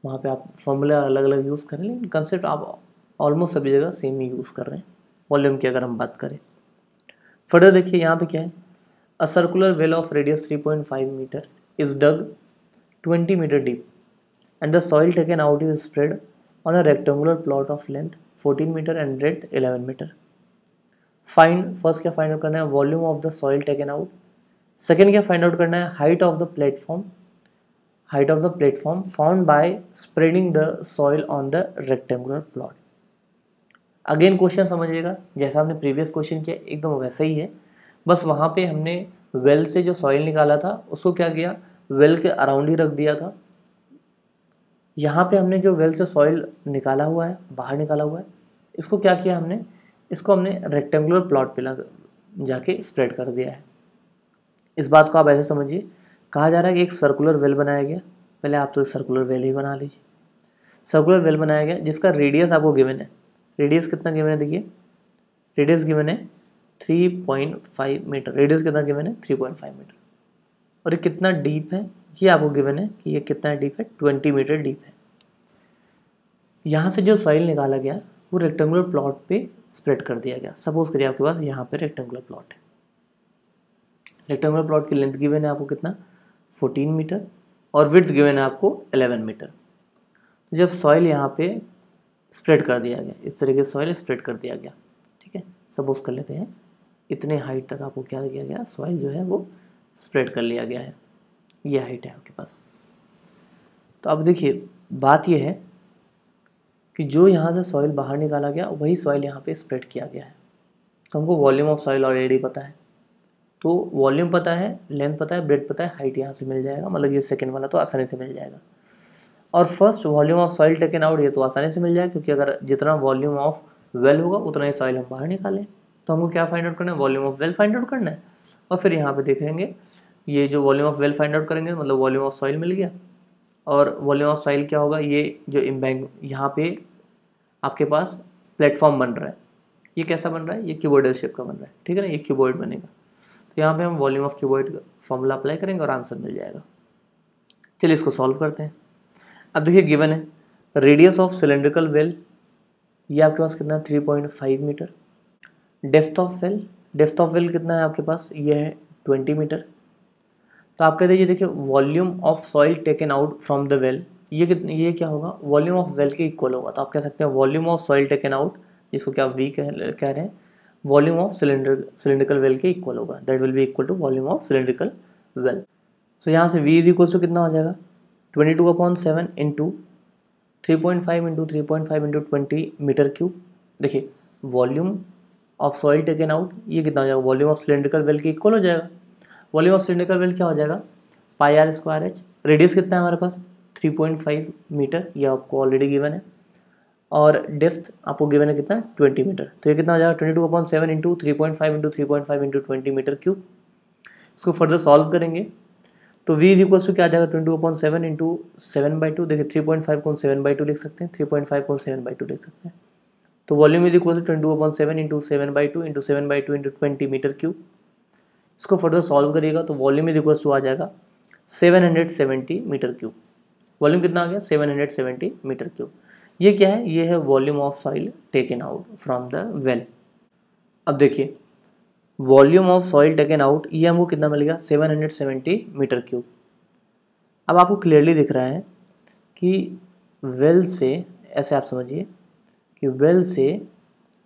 वहाँ पे आप फॉर्मूला अलग अलग यूज़ करें, लेकिन कंसेप्ट आप ऑलमोस्ट सभी जगह सेम ही यूज़ कर रहे हैं। वॉल्यूम की अगर हम बात करें फर्दर देखिए यहाँ पे क्या है, a circular well of radius 3.5 metre is dug 20 metre deep and the soil taken out is spread on a rectangular plot of length 14 metre and breadth 11 metre. Find, first क्या फाइंड आउट करना है volume of the soil taken out. Second क्या find out करना है height of the platform, height of the platform found by spreading the soil on the rectangular plot. Again question समझिएगा, जैसा हमने previous question किया एकदम वैसा ही है, बस वहाँ पे हमने वेल से जो सॉइल निकाला था उसको क्या किया वेल के अराउंड ही रख दिया था। यहाँ पे हमने जो वेल से सॉइल निकाला हुआ है, बाहर निकाला हुआ है, इसको क्या किया हमने, इसको हमने रेक्टेंगुलर प्लॉट पे जाके स्प्रेड कर दिया है। इस बात को आप ऐसे समझिए, कहा जा रहा है कि एक सर्कुलर वेल बनाया गया, पहले आप तो सर्कुलर वेल ही बना लीजिए। सर्कुलर वेल बनाया गया जिसका रेडियस आपको गिवन है, रेडियस कितना गिवन है देखिए, रेडियस गिवन है 3.5 मीटर, रेडियस कितना गिवन है 3.5 मीटर, और ये कितना डीप है ये आपको गिवन है कि ये कितना डीप है 20 मीटर डीप है। यहाँ से जो सॉइल निकाला गया वो रेक्टेंगुलर प्लॉट पे स्प्रेड कर दिया गया। सपोज करिए आपके पास यहाँ पे रेक्टेंगुलर प्लॉट है, रेक्टेंगुलर प्लॉट की लेंथ गिवन है आपको कितना 14 मीटर और विड्थ गिवन है आपको 11 मीटर। जब सॉइल यहाँ पे स्प्रेड कर दिया गया, इस तरीके से सॉइल स्प्रेड कर दिया गया, ठीक है, सपोज कर लेते हैं इतने हाइट तक आपको क्या किया गया सॉइल जो है वो स्प्रेड कर लिया गया है, ये हाइट है आपके पास। तो अब देखिए बात ये है कि जो यहाँ से सॉइल बाहर निकाला गया वही सॉइल यहाँ पे स्प्रेड किया गया है। तो हमको वॉल्यूम ऑफ सॉइल ऑलरेडी पता है, तो वॉल्यूम पता है, लेंथ पता है, ब्रेड पता है, हाइट यहाँ से मिल जाएगा, मतलब ये सेकंड वाला तो आसानी से मिल जाएगा। और first volume of soil taken out ये तो आसानी से मिल जाएगा क्योंकि अगर जितना वॉल्यूम ऑफ वेल होगा उतना ही सॉइल हम बाहर निकालें। तो हमको क्या फाइंड आउट करना है volume of well find out करना है, और फिर यहाँ पे देखेंगे ये जो volume of well find out करेंगे मतलब वॉल्यूम ऑफ सॉइल मिल गया। और वॉल्यूम ऑफ सॉइल क्या होगा, ये जो इम्बैंक यहाँ पे आपके पास प्लेटफॉर्म बन रहा है, ये कैसा बन रहा है, ये क्यूबॉइडल शेप का बन रहा है, ठीक है ना, ये क्यूबॉइड बनेगा। तो यहाँ पे हम वॉल्यूम ऑफ क्यूबॉइड का फॉर्मूला अप्लाई करेंगे और आंसर मिल जाएगा। चलिए इसको सॉल्व करते हैं। अब देखिए गिवन है रेडियस ऑफ सिलेंड्रिकल वेल, ये आपके पास कितना है 3.5 metre. Depth of well, depth of well कितना है आपके पास, ये है 20 मीटर। तो आप कहते हैं देखिए volume of soil taken out from the well, ये कितने, ये क्या होगा वॉल्यूम ऑफ वेल के इक्वल होगा। तो आप कह सकते हैं volume of soil taken out, जिसको क्या वी कह रहे हैं, वॉल्यूम ऑफ सिलेंड्रिकल वेल के इक्वल होगा, that will be equal to volume of cylindrical well. So यहाँ से v इज इक्वल टू कितना हो जाएगा 22/7 into 3.5 into 3.5 into 20 metre cube. देखिए volume of soil taken out ये कितना हो जाएगा वॉल्यूम ऑफ सिलेंड्रिकल वेल के इक्वल हो जाएगा। वॉल्यूम ऑफ सिलेंड्रिकल वेल क्या हो जाएगा πr²h। रेडियस कितना है हमारे पास 3.5 मीटर, ये आपको ऑलरेडी गिवन है, और डेप्थ आपको गिवन है कितना 20 मीटर। तो ये कितना हो जाएगा 22/7 into 3.5 into 3.5 into 20 metre cube. इसको फर्दर सॉल्व करेंगे तो v इज इक्वल टू क्या आ जाएगा 22/7 इंटू 7/2। देखिए 3.5 को 7/2 लिख सकते हैं, 3.5 को 7/2 लिख सकते हैं। तो volume is equal to 22/7 into 7/2 into 20 metre cube. इसको फर्दर सॉल्व करिएगा तो वॉल्यूम इज इक्वल टू आ जाएगा 770 मीटर क्यूब। वॉल्यूम कितना आ गया 770 मीटर क्यूब। ये क्या है, ये है volume of soil taken out from the well. अब देखिए volume of soil taken out ये हमको कितना मिल गया 770 मीटर क्यूब। अब आपको क्लियरली दिख रहा है कि वेल से, ऐसे आप समझिए कि वेल से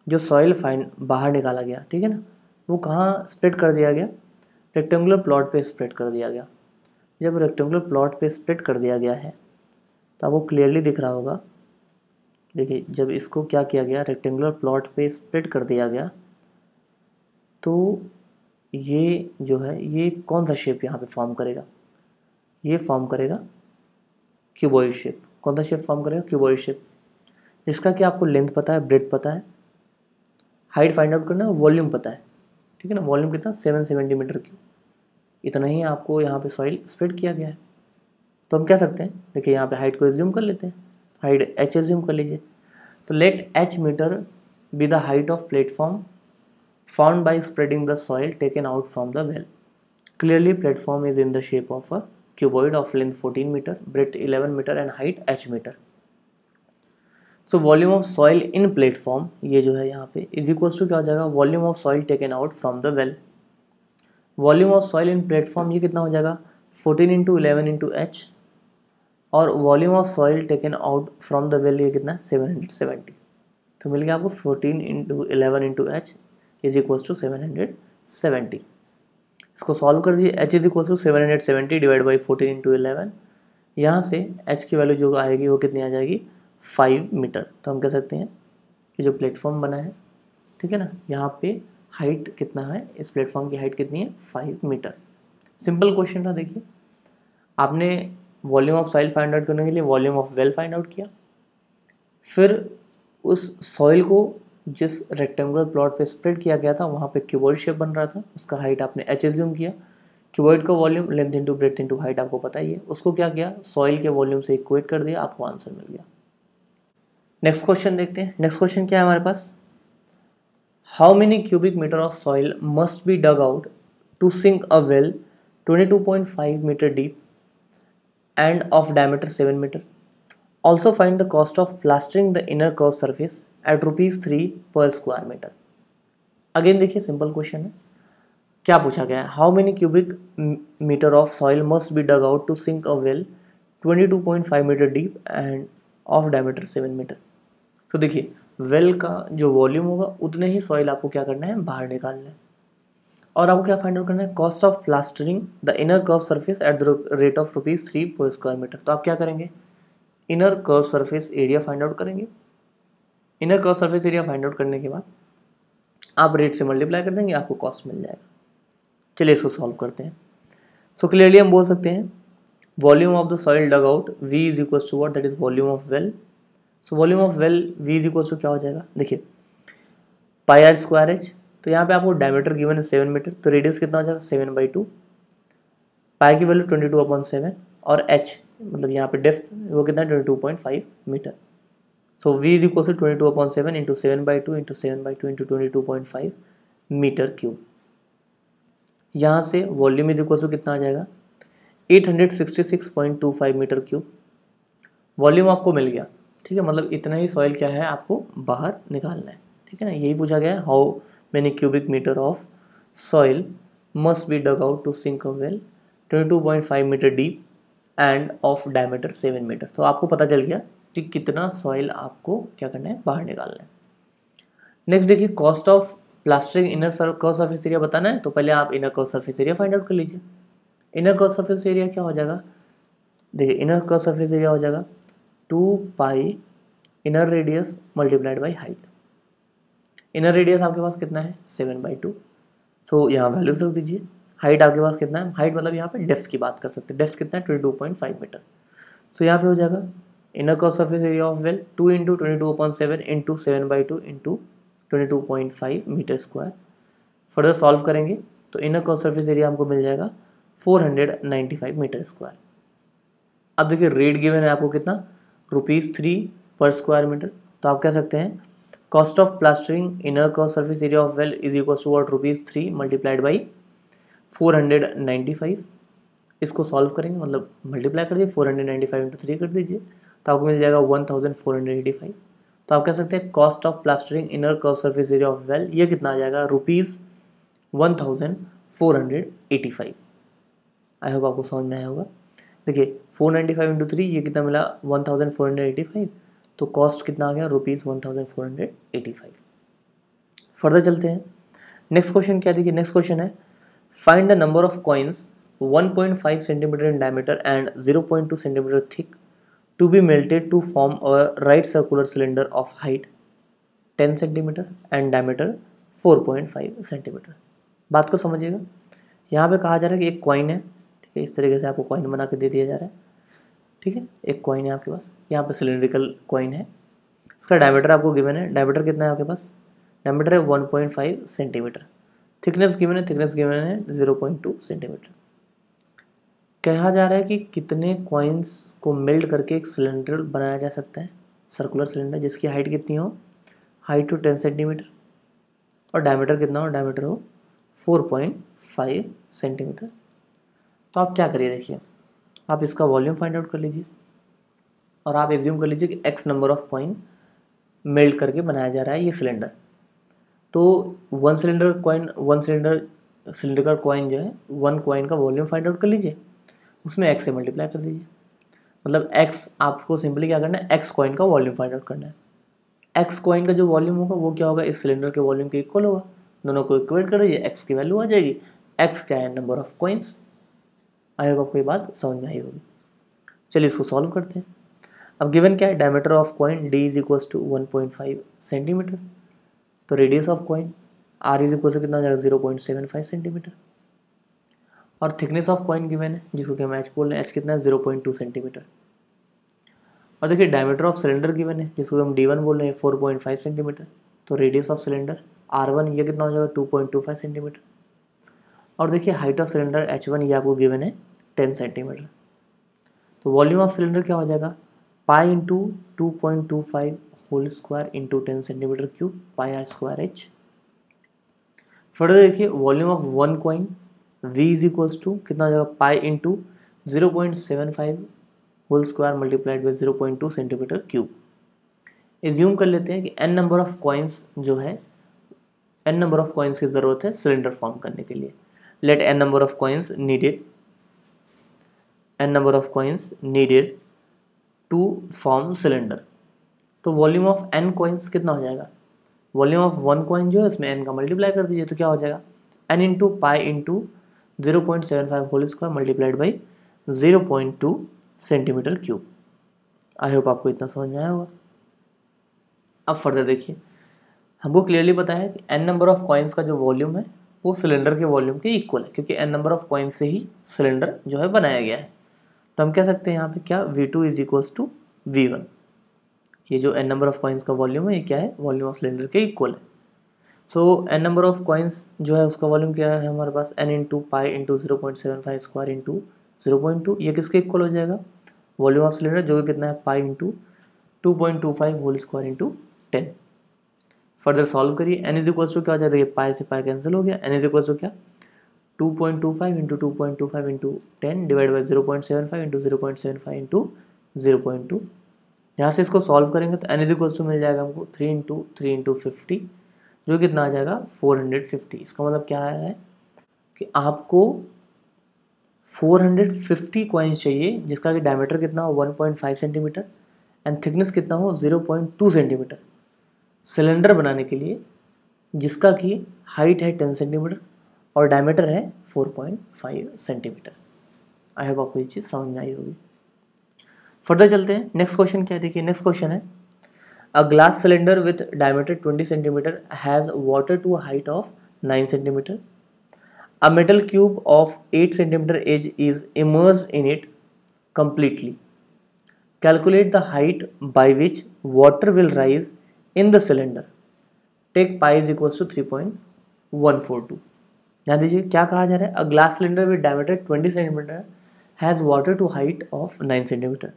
जो सॉइल फाइन बाहर निकाला गया, ठीक है ना, वो कहाँ स्प्लिट कर दिया गया, रेक्टेंगुलर प्लॉट पे स्प्लिट कर दिया गया। जब रेक्टेंगुलर प्लॉट पे स्प्लिट कर दिया गया है तो आपको क्लियरली दिख रहा होगा, देखिए जब इसको क्या किया गया, रेक्टेंगुलर प्लॉट पे स्प्लिट कर दिया गया, तो ये जो है ये कौन सा शेप यहाँ पे फॉर्म करेगा, ये फॉर्म करेगा क्यूबॉइड शेप। कौन सा शेप फॉर्म करेगा, क्यूबॉइड शेप, जिसका कि आपको लेंथ पता है, ब्रेड्थ पता है, हाइट फाइंड आउट करना है, वॉल्यूम पता है, ठीक है ना। वॉल्यूम कितना 770 मीटर क्यूब, इतना ही आपको यहाँ पे सॉइल स्प्रेड किया गया है। तो हम कह सकते हैं, देखिए यहाँ पे हाइट को एज्यूम कर लेते हैं, हाइट h एज्यूम कर लीजिए। तो let h metre be the height of platform found by spreading the soil taken out from the well. Clearly platform is in the shape of a cuboid of length 14 meter, breadth 11 meter and height h meter. So volume of soil in platform, ये जो है यहाँ पे is equals to क्या हो जाएगा, volume of soil taken out from the well. Volume of soil in platform ये कितना हो जाएगा 14 into 11 into h, और volume of soil taken out from the well ये कितना 770। तो मिल गया आपको 14 into 11 into h is equals to 770। इसको सॉल्व कर दिए, h is equal to 770 divide by 14 into 11। यहाँ से h की वैल्यू जो आएगी वो कितनी आ जाएगी 5 मीटर। तो हम कह सकते हैं कि जो प्लेटफॉर्म बना है, ठीक है ना, यहाँ पे हाइट कितना है, इस प्लेटफॉर्म की हाइट कितनी है 5 मीटर। सिंपल क्वेश्चन था। देखिए आपने volume of soil find out करने के लिए volume of well find out किया, फिर उस सॉइल को जिस रेक्टेंगुलर प्लॉट पे स्प्रेड किया गया था वहाँ पे क्यूबॉइड शेप बन रहा था, उसका हाइट आपने h एज्यूम किया। क्यूबॉइड का volume length into breadth into height आपको पता ही है, उसको क्या किया सॉइल के वॉल्यूम से इक्वेट कर दिया, आपको आंसर मिल गया। नेक्स्ट क्वेश्चन देखते हैं। नेक्स्ट क्वेश्चन क्या है हमारे पास, how many cubic metre of soil must be dug out to sink a well 22.5 metre deep and of diameter 7 meter. Also find the cost of plastering the inner curve surface at ₹3 per square meter. Again देखिए simple question है, क्या पूछा गया है, how many cubic metre of soil must be dug out to sink a well 22.5 metre deep and of diameter 7 metre. तो देखिए well का जो वॉल्यूम होगा उतने ही सॉइल आपको क्या करना है बाहर निकालना है, और आपको क्या फाइंड आउट करना है cost of plastering the inner curve surface at the rate of ₹3 per square meter. तो आप क्या करेंगे, inner curve surface area find out करेंगे। Inner curve surface area find out करने के बाद आप रेट से मल्टीप्लाई कर देंगे, आपको कॉस्ट मिल जाएगा। चलिए इसको सॉल्व करते हैं। सो क्लियरली हम बोल सकते हैं volume of the soil dug out v is equals to what, that is volume of well. So volume of well v is equals to क्या हो जाएगा, देखिए पाई आर स्क्वायर एच। तो यहाँ पे आपको डायमीटर गिवन है 7 मीटर, तो रेडियस कितना हो जाएगा 7/2, पाई की वैल्यू 22/7 और h मतलब यहाँ पे डेप्थ वो कितना है 22.5 metre. So v is equal to 22/7 into 7/2 into 7/2 into 22.5 metre cube. यहाँ से वॉल्यूम इज इक्वल टू कितना आ जाएगा 866.25 मीटर क्यूब। वॉल्यूम आपको मिल गया, ठीक है, मतलब इतना ही सॉइल क्या है आपको बाहर निकालना है, ठीक है ना। यही पूछा गया है how many cubic metre of soil must be dug out to sink a well 22.5 metre deep and of diameter 7 metre. तो आपको पता चल गया कि कितना सॉइल आपको क्या करना है बाहर निकालना है। नेक्स्ट देखिए cost of plastering inner curve surface area बताना है, तो पहले आप inner curve surface area find out कर लीजिए। इनर कर्व सरफेस एरिया क्या हो जाएगा, देखिए इनर कर्व सरफेस एरिया हो जाएगा 2 pi inner radius multiplied by height. Inner radius आपके पास कितना है 7/2, सो यहाँ वैल्यूज रख दीजिए। हाइट आपके पास कितना है, हाइट मतलब यहाँ पे डेप्थ की बात कर सकते हैं, डेप्थ कितना है 22.5 मीटर। सो यहाँ पे हो जाएगा inner curve surface area of well 2 into 22/7 into 7/2 into 22.5 metre square. Further solve करेंगे तो इनर कर्व सरफेस एरिया हमको मिल जाएगा 495 मीटर स्क्वायर। अब देखिए रेट गिवन है आपको कितना ₹3 पर स्क्वायर मीटर। तो आप कह सकते हैं cost of plastering inner curve surface area of well is equal to what ₹3 multiplied by 495 इसको सॉल्व करेंगे, मतलब मल्टीप्लाई कर दीजिए, 495 इंटू 3 कर दीजिए, तो आपको मिल जाएगा 1485। तो आप कह सकते हैं cost of plastering inner curve surface area of well, ये कितना आ जाएगा, ₹1485। आई होप आपको समझ में आया होगा। देखिए 495 इंटू 3 ये कितना मिला, 1485, तो कॉस्ट कितना आ गया, ₹1485। फर्दर चलते हैं, नेक्स्ट क्वेश्चन क्या, देखिए नेक्स्ट क्वेश्चन है find the number of coins 1.5 centimetre in diameter and 0.2 centimetre thick to be melted to form a right circular cylinder of height 10 centimetre and diameter 4.5 centimetre. बात को समझिएगा, यहाँ पे कहा जा रहा है कि एक कॉइन है, ठीक है, इस तरीके से आपको कॉइन बना के दे दिया जा रहा है, ठीक है, एक कॉइन है आपके पास, यहाँ पे सिलेंड्रिकल कॉइन है, इसका डायमीटर आपको गिवन है, डायमीटर कितना है आपके पास, डायमीटर है 1.5 सेंटीमीटर, थिकनेस गिवन है, थिकनेस गिवन है 0.2 सेंटीमीटर। कहा जा रहा है कि कितने कॉइन्स को मेल्ट करके एक सिलेंडर बनाया जा सकता है, सर्कुलर सिलेंडर, जिसकी हाइट कितनी हो, हाइट हो 10 सेंटीमीटर और डायमीटर कितना हो, डायमीटर हो 4.5 सेंटीमीटर। तो आप क्या करिए, देखिए आप इसका वॉल्यूम फाइंड आउट कर लीजिए और आप एज्यूम कर लीजिए कि x number of coin melt करके बनाया जा रहा है ये सिलेंडर। तो वन सिलेंडर का कॉइन जो है, वन कॉइन का वॉल्यूम फाइंड आउट कर लीजिए, उसमें x से मल्टीप्लाई कर दीजिए, मतलब x आपको सिंपली क्या करना है, x कॉइन का वॉल्यूम फाइंड आउट करना है। x कॉइन का जो वॉल्यूम होगा वो क्या होगा, इस सिलेंडर के वॉल्यूम के इक्वल होगा, दोनों को इक्वेट कर दीजिए, x की वैल्यू आ जाएगी, x क्या है, number of coins. I hope आपको ये बात समझ में आई होगी। चलिए इसको सॉल्व करते हैं। अब गिवन क्या है, diameter of coin d is equal to 1.5 centimeter, तो radius of coin r is equal to कितना हो जाएगा, 0.75 सेंटीमीटर, और थिकनेस ऑफ कॉइन गिवन है जिसको कि हम h बोल रहे हैं, h कितना है, 0.2 सेंटीमीटर। और देखिए डायमीटर ऑफ सिलेंडर गिवन है जिसको हम d1 बोल रहे हैं, 4.5 सेंटीमीटर, तो रेडियस ऑफ सिलेंडर r1 ये कितना हो जाएगा, 2.25 सेंटीमीटर। और देखिए हाइट ऑफ सिलेंडर h1 ये आपको गिवन है 10 सेंटीमीटर। तो वॉल्यूम ऑफ सिलेंडर क्या हो जाएगा, pi into 2.25 whole square into 10 centimeter cube, pi R square h। Further देखिए volume of one coin v is equals to कितना हो जाएगा, pi into 0.75 whole square multiplied by 0.2 centimetre cube. Assume कर लेते हैं कि n नंबर ऑफ कॉइन्स जो है, n नंबर ऑफ कॉइन्स की ज़रूरत है सिलेंडर फॉर्म करने के लिए। Let n number of coins needed to form cylinder. तो वॉल्यूम ऑफ n कॉइन्स कितना हो जाएगा, वॉल्यूम ऑफ वन कॉइन जो है उसमें n का मल्टीप्लाई कर दीजिए, तो क्या हो जाएगा, n into pi into 0.75 whole square multiplied by 0.2 centimetre cube. I hope आपको इतना समझ में आया होगा। अब फर्दर देखिए, हमको क्लियरली पता है कि n नंबर ऑफ कॉइन्स का जो वॉल्यूम है वो सिलेंडर के वॉल्यूम के इक्वल है, क्योंकि n नंबर ऑफ कॉइन्स से ही सिलेंडर जो है बनाया गया है। तो हम कह सकते हैं यहाँ पे क्या, V2 is equals to V1। ये जो n नंबर ऑफ कॉइन्स का वॉल्यूम है ये क्या है, वॉल्यूम ऑफ सिलेंडर के इक्वल है। सो n नंबर ऑफ कॉइन्स जो है उसका वॉल्यूम क्या है हमारे पास, n into pi into 0.75 square into 0.2, ये किसके इक्वल हो जाएगा, वॉल्यूम ऑफ सिलेंडर जो कि कितना है, pi into 2.25 whole square into 10। Further solve करिए, n इज इक्वल्स टू क्या हो जाएगा, देखिए पाई से पाई कैंसिल हो गया, n इज इक्वल्स टू क्या, 2.25 into 2.25 into 10 divide by 0.75 into 0.75 into 0.2। यहाँ से इसको सॉल्व करेंगे तो n इज इक्वल्स टू मिल जाएगा हमको 3 इंटू 3 इंटू 50, जो कितना आ जाएगा 450। इसका मतलब क्या है कि आपको 450 कॉइन्स चाहिए जिसका कि डायमीटर कितना हो 1.5 सेंटीमीटर एंड थिकनेस कितना हो 0.2 सेंटीमीटर, सिलेंडर बनाने के लिए जिसका कि हाइट है 10 सेंटीमीटर और डायमीटर है 4.5 सेंटीमीटर। आई होप आपको ये चीज़ समझ में आई होगी। फर्दर चलते हैं, नेक्स्ट क्वेश्चन क्या है, देखिए नेक्स्ट क्वेश्चन है a glass cylinder with diameter 20 centimetre has water to height of 9 centimetre. A metal cube of 8 centimeter edge is immersed in it completely. Calculate the height by which water will rise in the cylinder. Take pi is equals to 3.142. ध्यान दीजिए क्या कहा जा रहा है, a glass cylinder with diameter 20 centimeter has water to height of 9 centimeter.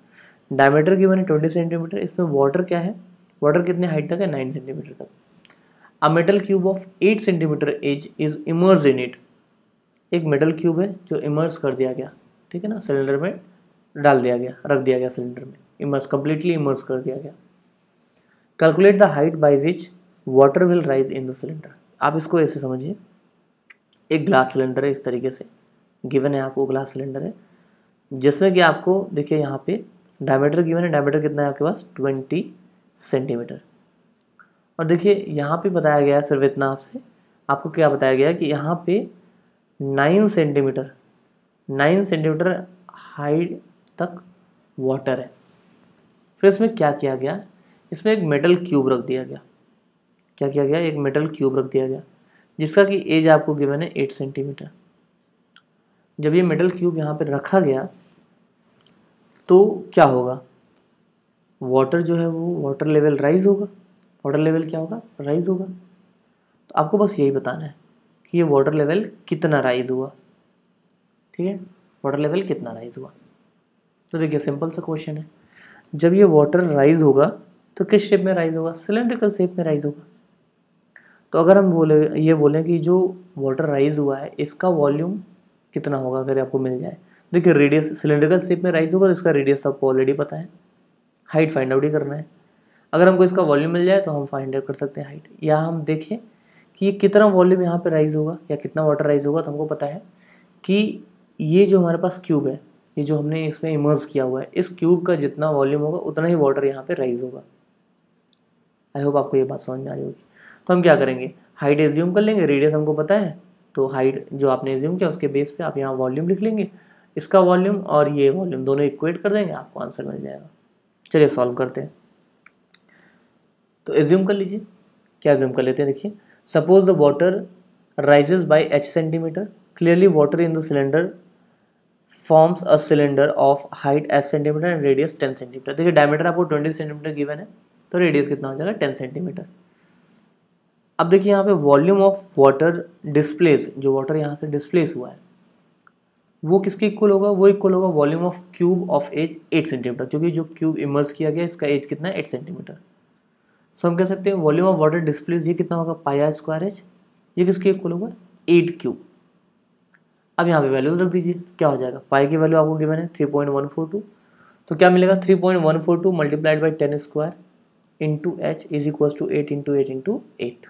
Diameter की मैंने 20 centimetre, इसमें वाटर क्या है, वाटर कितने हाइट तक है 9 सेंटीमीटर तक। A metal cube of 8 centimeter edge is immersed in it. एक मेटल क्यूब है जो इमर्स कर दिया गया ठीक है ना, सिलेंडर में डाल दिया गया, रख दिया गया सिलेंडर में, इमर्स कम्प्लीटली इमर्स कर दिया गया। Calculate the height by which water will rise in the cylinder. आप इसको ऐसे समझिए, एक ग्लास सिलेंडर है, इस तरीके से गिवन है आपको, ग्लास सिलेंडर है जिसमें कि आपको देखिए यहाँ पे डायमीटर गिवन है, डायमीटर कितना है आपके पास 20 सेंटीमीटर। और देखिए यहाँ पे बताया गया है सिर्फ इतना आपसे, आपको क्या बताया गया है कि यहाँ पे 9 सेंटीमीटर हाइट तक वाटर है। फिर इसमें क्या किया गया, इसमें एक मेटल क्यूब रख दिया गया। क्या किया गया, एक मेटल क्यूब रख दिया गया जिसका कि एज आपको गिवन है 8 सेंटीमीटर। जब ये मेटल क्यूब यहाँ पे रखा गया तो क्या होगा, वाटर जो है वो वाटर लेवल राइज होगा। वाटर लेवल क्या होगा, राइज होगा। तो आपको बस यही बताना है कि ये वाटर लेवल कितना राइज हुआ, ठीक है, वाटर लेवल कितना राइज हुआ। तो देखिए सिंपल सा क्वेश्चन है, जब ये वाटर राइज होगा तो किस शेप में राइज होगा, सिलेंड्रिकल शेप में राइज होगा। तो अगर हम ये बोलें कि जो वाटर राइज हुआ है इसका वॉल्यूम कितना होगा, अगर आपको मिल जाए, देखिए रेडियस सिलेंड्रिकल शेप में राइज होगा तो इसका रेडियस आपको ऑलरेडी पता है, हाइट फाइंड आउट ही करना है। अगर हमको इसका वॉल्यूम मिल जाए तो हम फाइंड आउट कर सकते हैं हाइट, या हम देखें कि ये कितना वॉल्यूम यहाँ पे राइज होगा या कितना वाटर राइज होगा। तो हमको पता है कि ये जो हमारे पास क्यूब है, ये जो हमने इसमें इमर्स किया हुआ है, इस क्यूब का जितना वॉल्यूम होगा उतना ही वाटर यहाँ पे राइज होगा। आई होप आपको ये बात समझ में आ रही होगी। तो हम क्या करेंगे, हाइट एज्यूम कर लेंगे, रेडियस हमको पता है, तो हाइट जो आपने एज्यूम किया उसके बेस पे आप यहाँ वॉल्यूम लिख लेंगे, इसका वॉल्यूम और ये वॉल्यूम दोनों इक्वेट कर देंगे, आपको आंसर मिल जाएगा। चलिए सॉल्व करते हैं। तो एज्यूम कर लीजिए, क्या एज्यूम कर लेते हैं, देखिए suppose the water rises by h centimetre, clearly water in the cylinder forms a cylinder of height h centimetre and radius 10 centimetre. देखिए डायमीटर आपको 20 सेंटीमीटर गिवन है, तो रेडियस कितना हो जाएगा 10 सेंटीमीटर। अब देखिए यहाँ पे वॉल्यूम ऑफ वाटर डिस्प्लेस, जो वाटर यहाँ से डिस्प्लेस हुआ है वो किसके इक्वल होगा, वो इक्वल होगा volume of cube of edge 8 centimetre, क्योंकि जो क्यूब इमर्स किया गया इसका एज कितना है 8 सेंटीमीटर। सो हम कह सकते हैं वॉल्यूम ऑफ वाटर डिस्प्लेस ये कितना होगा पाई आर स्क्वायर एच, ये किसके इक्वल होगा 8 क्यूब। अब यहाँ पे वैल्यूज रख दीजिए, क्या हो जाएगा, पाई की वैल्यू आपको गिवन है 3.142, तो क्या मिलेगा 3.142 multiplied by 10 square into h is equal to 8 into 8 into 8।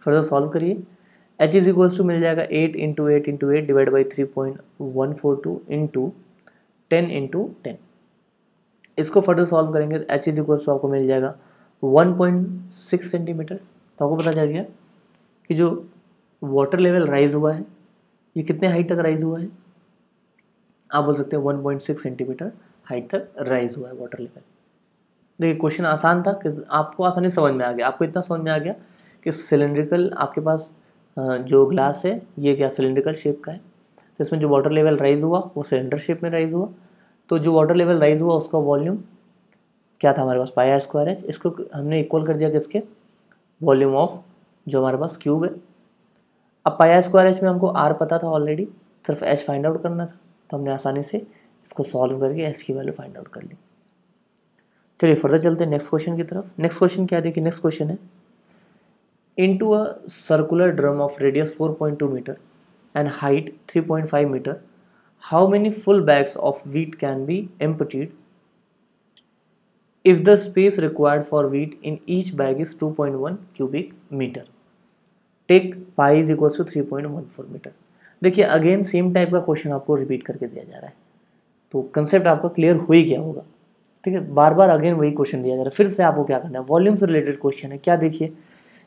Further solve करिए, h इज इक्वल टू मिल जाएगा 8 into 8 into 8 divide by 3.142 into 10 into 10। इसको फर्दर सॉल्व करेंगे तो h इज इक्वल टू आपको मिल जाएगा 1.6 सेंटीमीटर। तो आपको पता चल गया कि जो वाटर लेवल राइज हुआ है ये कितने हाइट तक राइज हुआ है, आप बोल सकते हैं 1.6 सेंटीमीटर हाइट तक राइज हुआ है वाटर लेवल। देखिए क्वेश्चन आसान था कि आपको आसानी समझ में आ गया, आपको इतना समझ में आ गया कि सिलेंड्रिकल आपके पास जो ग्लास है ये क्या सिलेंड्रिकल शेप का है, तो इसमें जो वाटर लेवल राइज हुआ वो सिलेंडर शेप में राइज हुआ। तो जो वाटर लेवल राइज हुआ उसका वॉल्यूम क्या था हमारे पास पाई आर स्क्वायर एच, इसको हमने इक्वल कर दिया किसके, वॉल्यूम ऑफ जो हमारे पास क्यूब है। अब पाई आर स्क्वायर एच में हमको आर पता था ऑलरेडी, सिर्फ एच फाइंड आउट करना था, तो हमने आसानी से इसको सॉल्व करके एच की वैल्यू फाइंड आउट कर ली। चलिए फर्दर चलते हैं नेक्स्ट क्वेश्चन की तरफ। नेक्स्ट क्वेश्चन क्या देखिए, नेक्स्ट क्वेश्चन है into a circular drum of radius 4.2 meter and height 3.5 meter, how many full bags of wheat can be emptied if the space required for wheat in each bag is 2.1 cubic meter? Take pi is equals to 3.14 meter। देखिए again same type का question आपको repeat करके दिया जा रहा है, तो concept आपका क्लियर हो ही गया होगा, ठीक है। बार बार अगेन वही क्वेश्चन दिया जा रहा है, फिर से आपको क्या करना है, वॉल्यूम से रिलेटेड क्वेश्चन है। क्या देखिए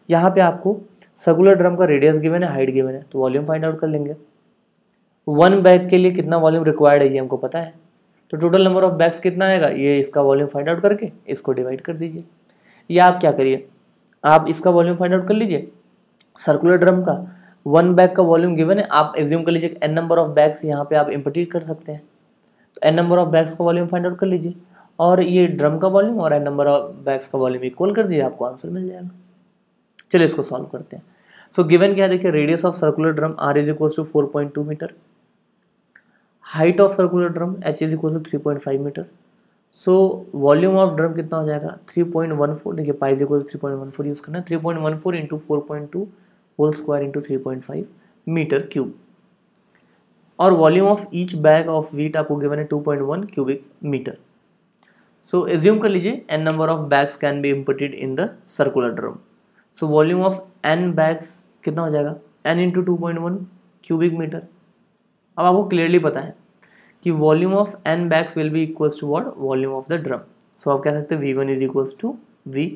यहाँ पे आपको सर्कुलर ड्रम का रेडियस गिवन है, हाइट गिवन है, तो वॉल्यूम फाइंड आउट कर लेंगे। 1 बैग के लिए कितना वॉल्यूम रिक्वायर्ड है ये हमको पता है, तो टोटल नंबर ऑफ बैग्स कितना आएगा, ये इसका वॉल्यूम फाइंड आउट करके इसको डिवाइड कर दीजिए। या आप क्या करिए, आप इसका वॉल्यूम फाइंड आउट कर लीजिए, सर्कुलर ड्रम का 1 बैग का वॉल्यूम गिवन है, आप एज्यूम कर लीजिए n नंबर ऑफ बैग्स यहाँ पे आप इम्पटीट कर सकते हैं, तो n नंबर ऑफ बैग्स का वॉल्यूम फाइंड आउट कर लीजिए और ये ड्रम का वॉल्यूम और n नंबर ऑफ बैग्स का वॉल्यूम इक्वल कर दीजिए, आपको आंसर मिल जाएगा। चलिए इसको सॉल्व करते हैं। सो गिवन क्या देखिए, radius of circular drum r is equal to 4.2 meter, height of circular drum h is equal to 3.5 meter. So volume of drum कितना हो जाएगा 3.14, देखिए pi is equal to 3.14 use करना है, 3.14 into 4.2 whole square into 3.5 meter cube. और volume of each bag of wheat आपको given है 2.1 cubic meter. So assume कर लीजिए n number of bags can be imputed in the circular drum. So volume of n bags कितना हो जाएगा, n into 2.1 cubic metre. अब आपको clearly पता है कि volume of n bags will be equals to what, volume of the drum. So आप कह सकते हैं v1 is equals to v,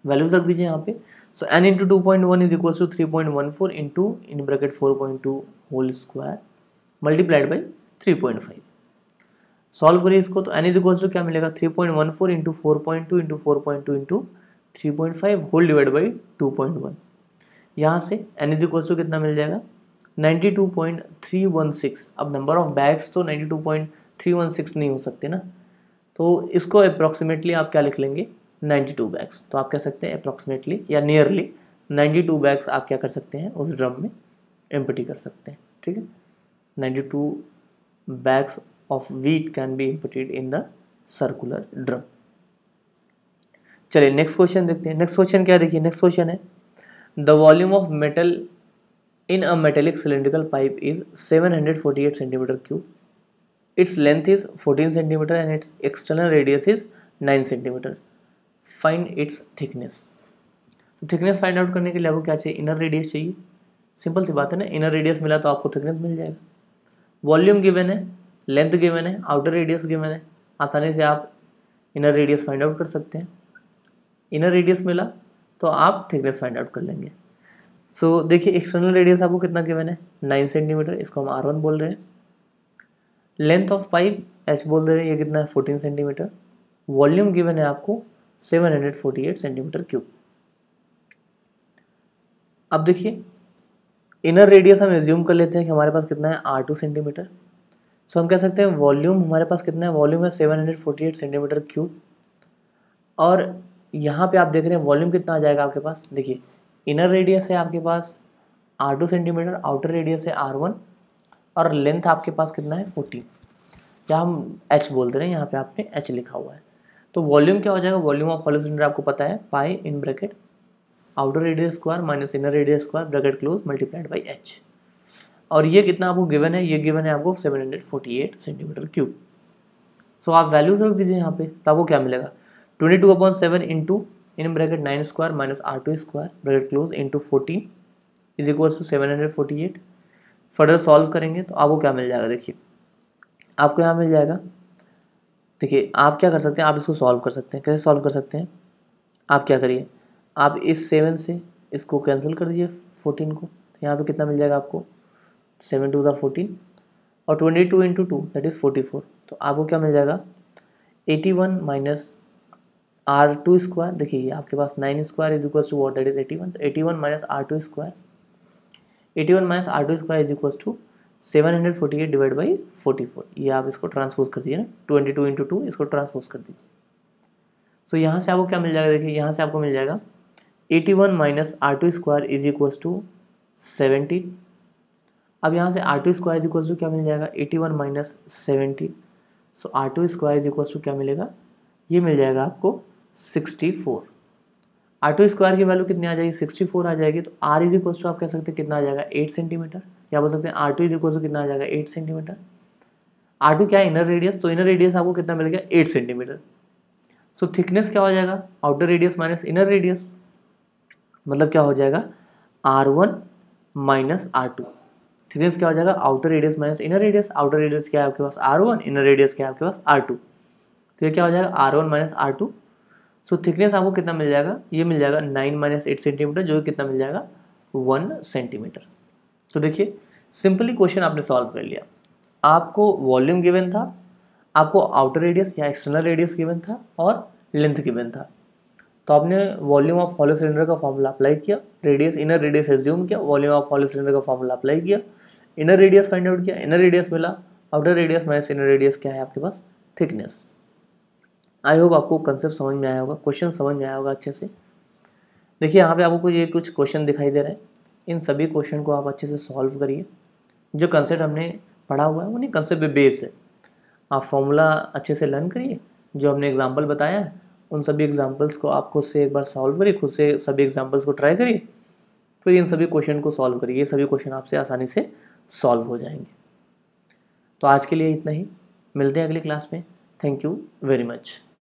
values रख दीजिए यहाँ पे। So n into 2.1 is equals to 3.14 into in bracket 4.2 whole square multiplied by 3.5। Solve करिए इसको तो n इज इक्वल्स टू क्या मिलेगा, 3.14 into 4.2 into 4.2 into 3.5 whole divide by 2.1। यहाँ से n इज इक्वल्स टू कितना मिल जाएगा, 92.316। अब नंबर ऑफ बैग्स तो 92.316 नहीं हो सकते ना, तो इसको अप्रॉक्सीमेटली आप क्या लिख लेंगे, 92 बैग्स। तो आप कह सकते हैं अप्रॉक्सीमेटली या नियरली 92 बैग्स आप क्या कर सकते हैं उस ड्रम में एम्प्टी कर सकते हैं। ठीक है, 92 bags of wheat can be inputted in the circular drum। चलिए नेक्स्ट क्वेश्चन देखते हैं। नेक्स्ट क्वेश्चन क्या, देखिए नेक्स्ट क्वेश्चन है the volume of metal in a metallic cylindrical pipe is 748 centimetre cube, its length is 14 centimetre and it's external radius is 9 centimetre, find its thickness. तो thickness find out करने के लिए आपको क्या चाहिए, इनर रेडियस चाहिए। Simple सी बात है ना, इनर रेडियस मिला तो आपको थिकनेस मिल जाएगा। वॉल्यूम गिवन है, लेंथ गिवन है, आउटर रेडियस गिवन है, आसानी से आप इनर रेडियस फाइंड आउट कर सकते हैं। इनर रेडियस मिला तो आप थिकनेस फाइंड आउट कर लेंगे। सो देखिए एक्सटर्नल रेडियस आपको कितना गिवन है, 9 सेंटीमीटर, इसको हम R1 बोल रहे हैं। लेंथ ऑफ पाइप H बोल रहे हैं, ये कितना है 14 सेंटीमीटर। वॉल्यूम गिवन है आपको 748 सेंटीमीटर क्यूब। अब देखिए इनर रेडियस हम एज्यूम कर लेते हैं कि हमारे पास कितना है R2 सेंटीमीटर। सो हम कह सकते हैं वॉल्यूम हमारे पास कितना है, वॉल्यूम है 748 सेंटीमीटर क्यूब। और यहाँ पे आप देख रहे हैं वॉल्यूम कितना आ जाएगा आपके पास, देखिए इनर रेडियस है आपके पास R2 सेंटीमीटर, आउटर रेडियस है R1 और लेंथ आपके पास कितना है 14, या हम H बोल दे रहे हैं, यहाँ पे आपने H लिखा हुआ है। तो वॉल्यूम क्या हो जाएगा, वॉल्यूम ऑफ हॉलो सिलेंडर आपको पता है pi in bracket outer radius square minus inner radius square bracket close multiplied by H। और ये कितना आपको गिवन है, ये गिवन है आपको 748 सेंटीमीटर क्यूब। सो आप वैल्यूज रख दीजिए यहाँ पे, तो आपको क्या मिलेगा 22/7 into in bracket 9 square minus R2 square bracket close into 14 is equal to 748। Further solve करेंगे तो आपको क्या मिल जाएगा, देखिए आपको यहाँ मिल जाएगा, देखिए आप क्या कर सकते हैं, आप इसको सॉल्व कर सकते हैं। कैसे सॉल्व कर सकते हैं, आप क्या करिए, आप इस 7 से इसको कैंसिल कर दीजिए 14 को, यहाँ पे कितना मिल जाएगा आपको 7 2 14 और 22 इंटू 2 दैट इज़ 44। तो आपको क्या मिल जाएगा 81 माइनस R2 स्क्वायर, देखिए ये आपके पास 9 square is equal to what that is 81, तो 81 minus R2 square, 81 minus R2 square is equal to 748 divide by 44। ये आप इसको ट्रांसपोज कर दीजिए ना, 22 इंटू 2 इसको ट्रांसपोज कर दीजिए। सो यहाँ से आपको क्या मिल जाएगा, देखिए यहाँ से आपको मिल जाएगा 81 minus R2 square is equal to 70। अब यहाँ से R2 square is equal to क्या मिल जाएगा 81 minus 70। So R2 square is equal to क्या मिलेगा, ये मिल जाएगा आपको 64। R2 स्क्वायर की वैल्यू कितनी आ जाएगी 64 आ जाएगी। तो R इज इक्वल टू आप कह सकते हैं कितना आ जाएगा 8 सेंटीमीटर, या बोल सकते हैं R2 इज इक्वल टू कितना आ जाएगा 8 सेंटीमीटर। R2 क्या है इनर रेडियस, तो इनर रेडियस आपको कितना मिल गया 8 सेंटीमीटर। सो थिकनेस क्या हो जाएगा outer radius minus inner radius, मतलब क्या हो जाएगा R1 माइनस R2। थिकनेस क्या हो जाएगा outer radius minus inner radius, outer radius क्या है आपके पास R1, इनर रेडियस क्या है आपके पास R2। तो ये क्या हो जाएगा R1 माइनस R2। सो थिकनेस आपको कितना मिल जाएगा, ये मिल जाएगा 9 माइनस 8 सेंटीमीटर, जो कितना मिल जाएगा 1 सेंटीमीटर। तो देखिए सिंपली क्वेश्चन आपने सॉल्व कर लिया। आपको वॉल्यूम गिवन था, आपको आउटर रेडियस या एक्सटर्नल रेडियस गिवन था और लेंथ गिवन था। तो आपने वॉल्यूम ऑफ हॉलो सिलेंडर का फॉर्मूला अप्लाई किया, रेडियस इनर रेडियस एज्यूम किया, वॉल्यूम ऑफ हॉलो सिलेंडर का फॉर्मूला अप्लाई किया, इनर रेडियस फाइंड आउट किया, इनर रेडियस मिला, outer radius minus inner radius क्या है आपके पास थिकनेस। आई होप आपको कंसेप्ट समझ में आया होगा, क्वेश्चन समझ में आया होगा अच्छे से। देखिए यहाँ पे आपको ये कुछ क्वेश्चन दिखाई दे रहे हैं, इन सभी क्वेश्चन को आप अच्छे से सॉल्व करिए। जो कंसेप्ट हमने पढ़ा हुआ है उन्हीं कंसेप्ट पे बेस है, आप फॉर्मूला अच्छे से लर्न करिए। जो हमने एग्जाम्पल बताया है उन सभी एग्जाम्पल्स को आप खुद से एक बार सॉल्व करिए, खुद से सभी एग्जाम्पल्स को ट्राई करिए, फिर इन सभी क्वेश्चन को सॉल्व करिए। ये सभी क्वेश्चन आपसे आसानी से सॉल्व हो जाएंगे। तो आज के लिए इतना ही, मिलते हैं अगली क्लास में। Thank you very much.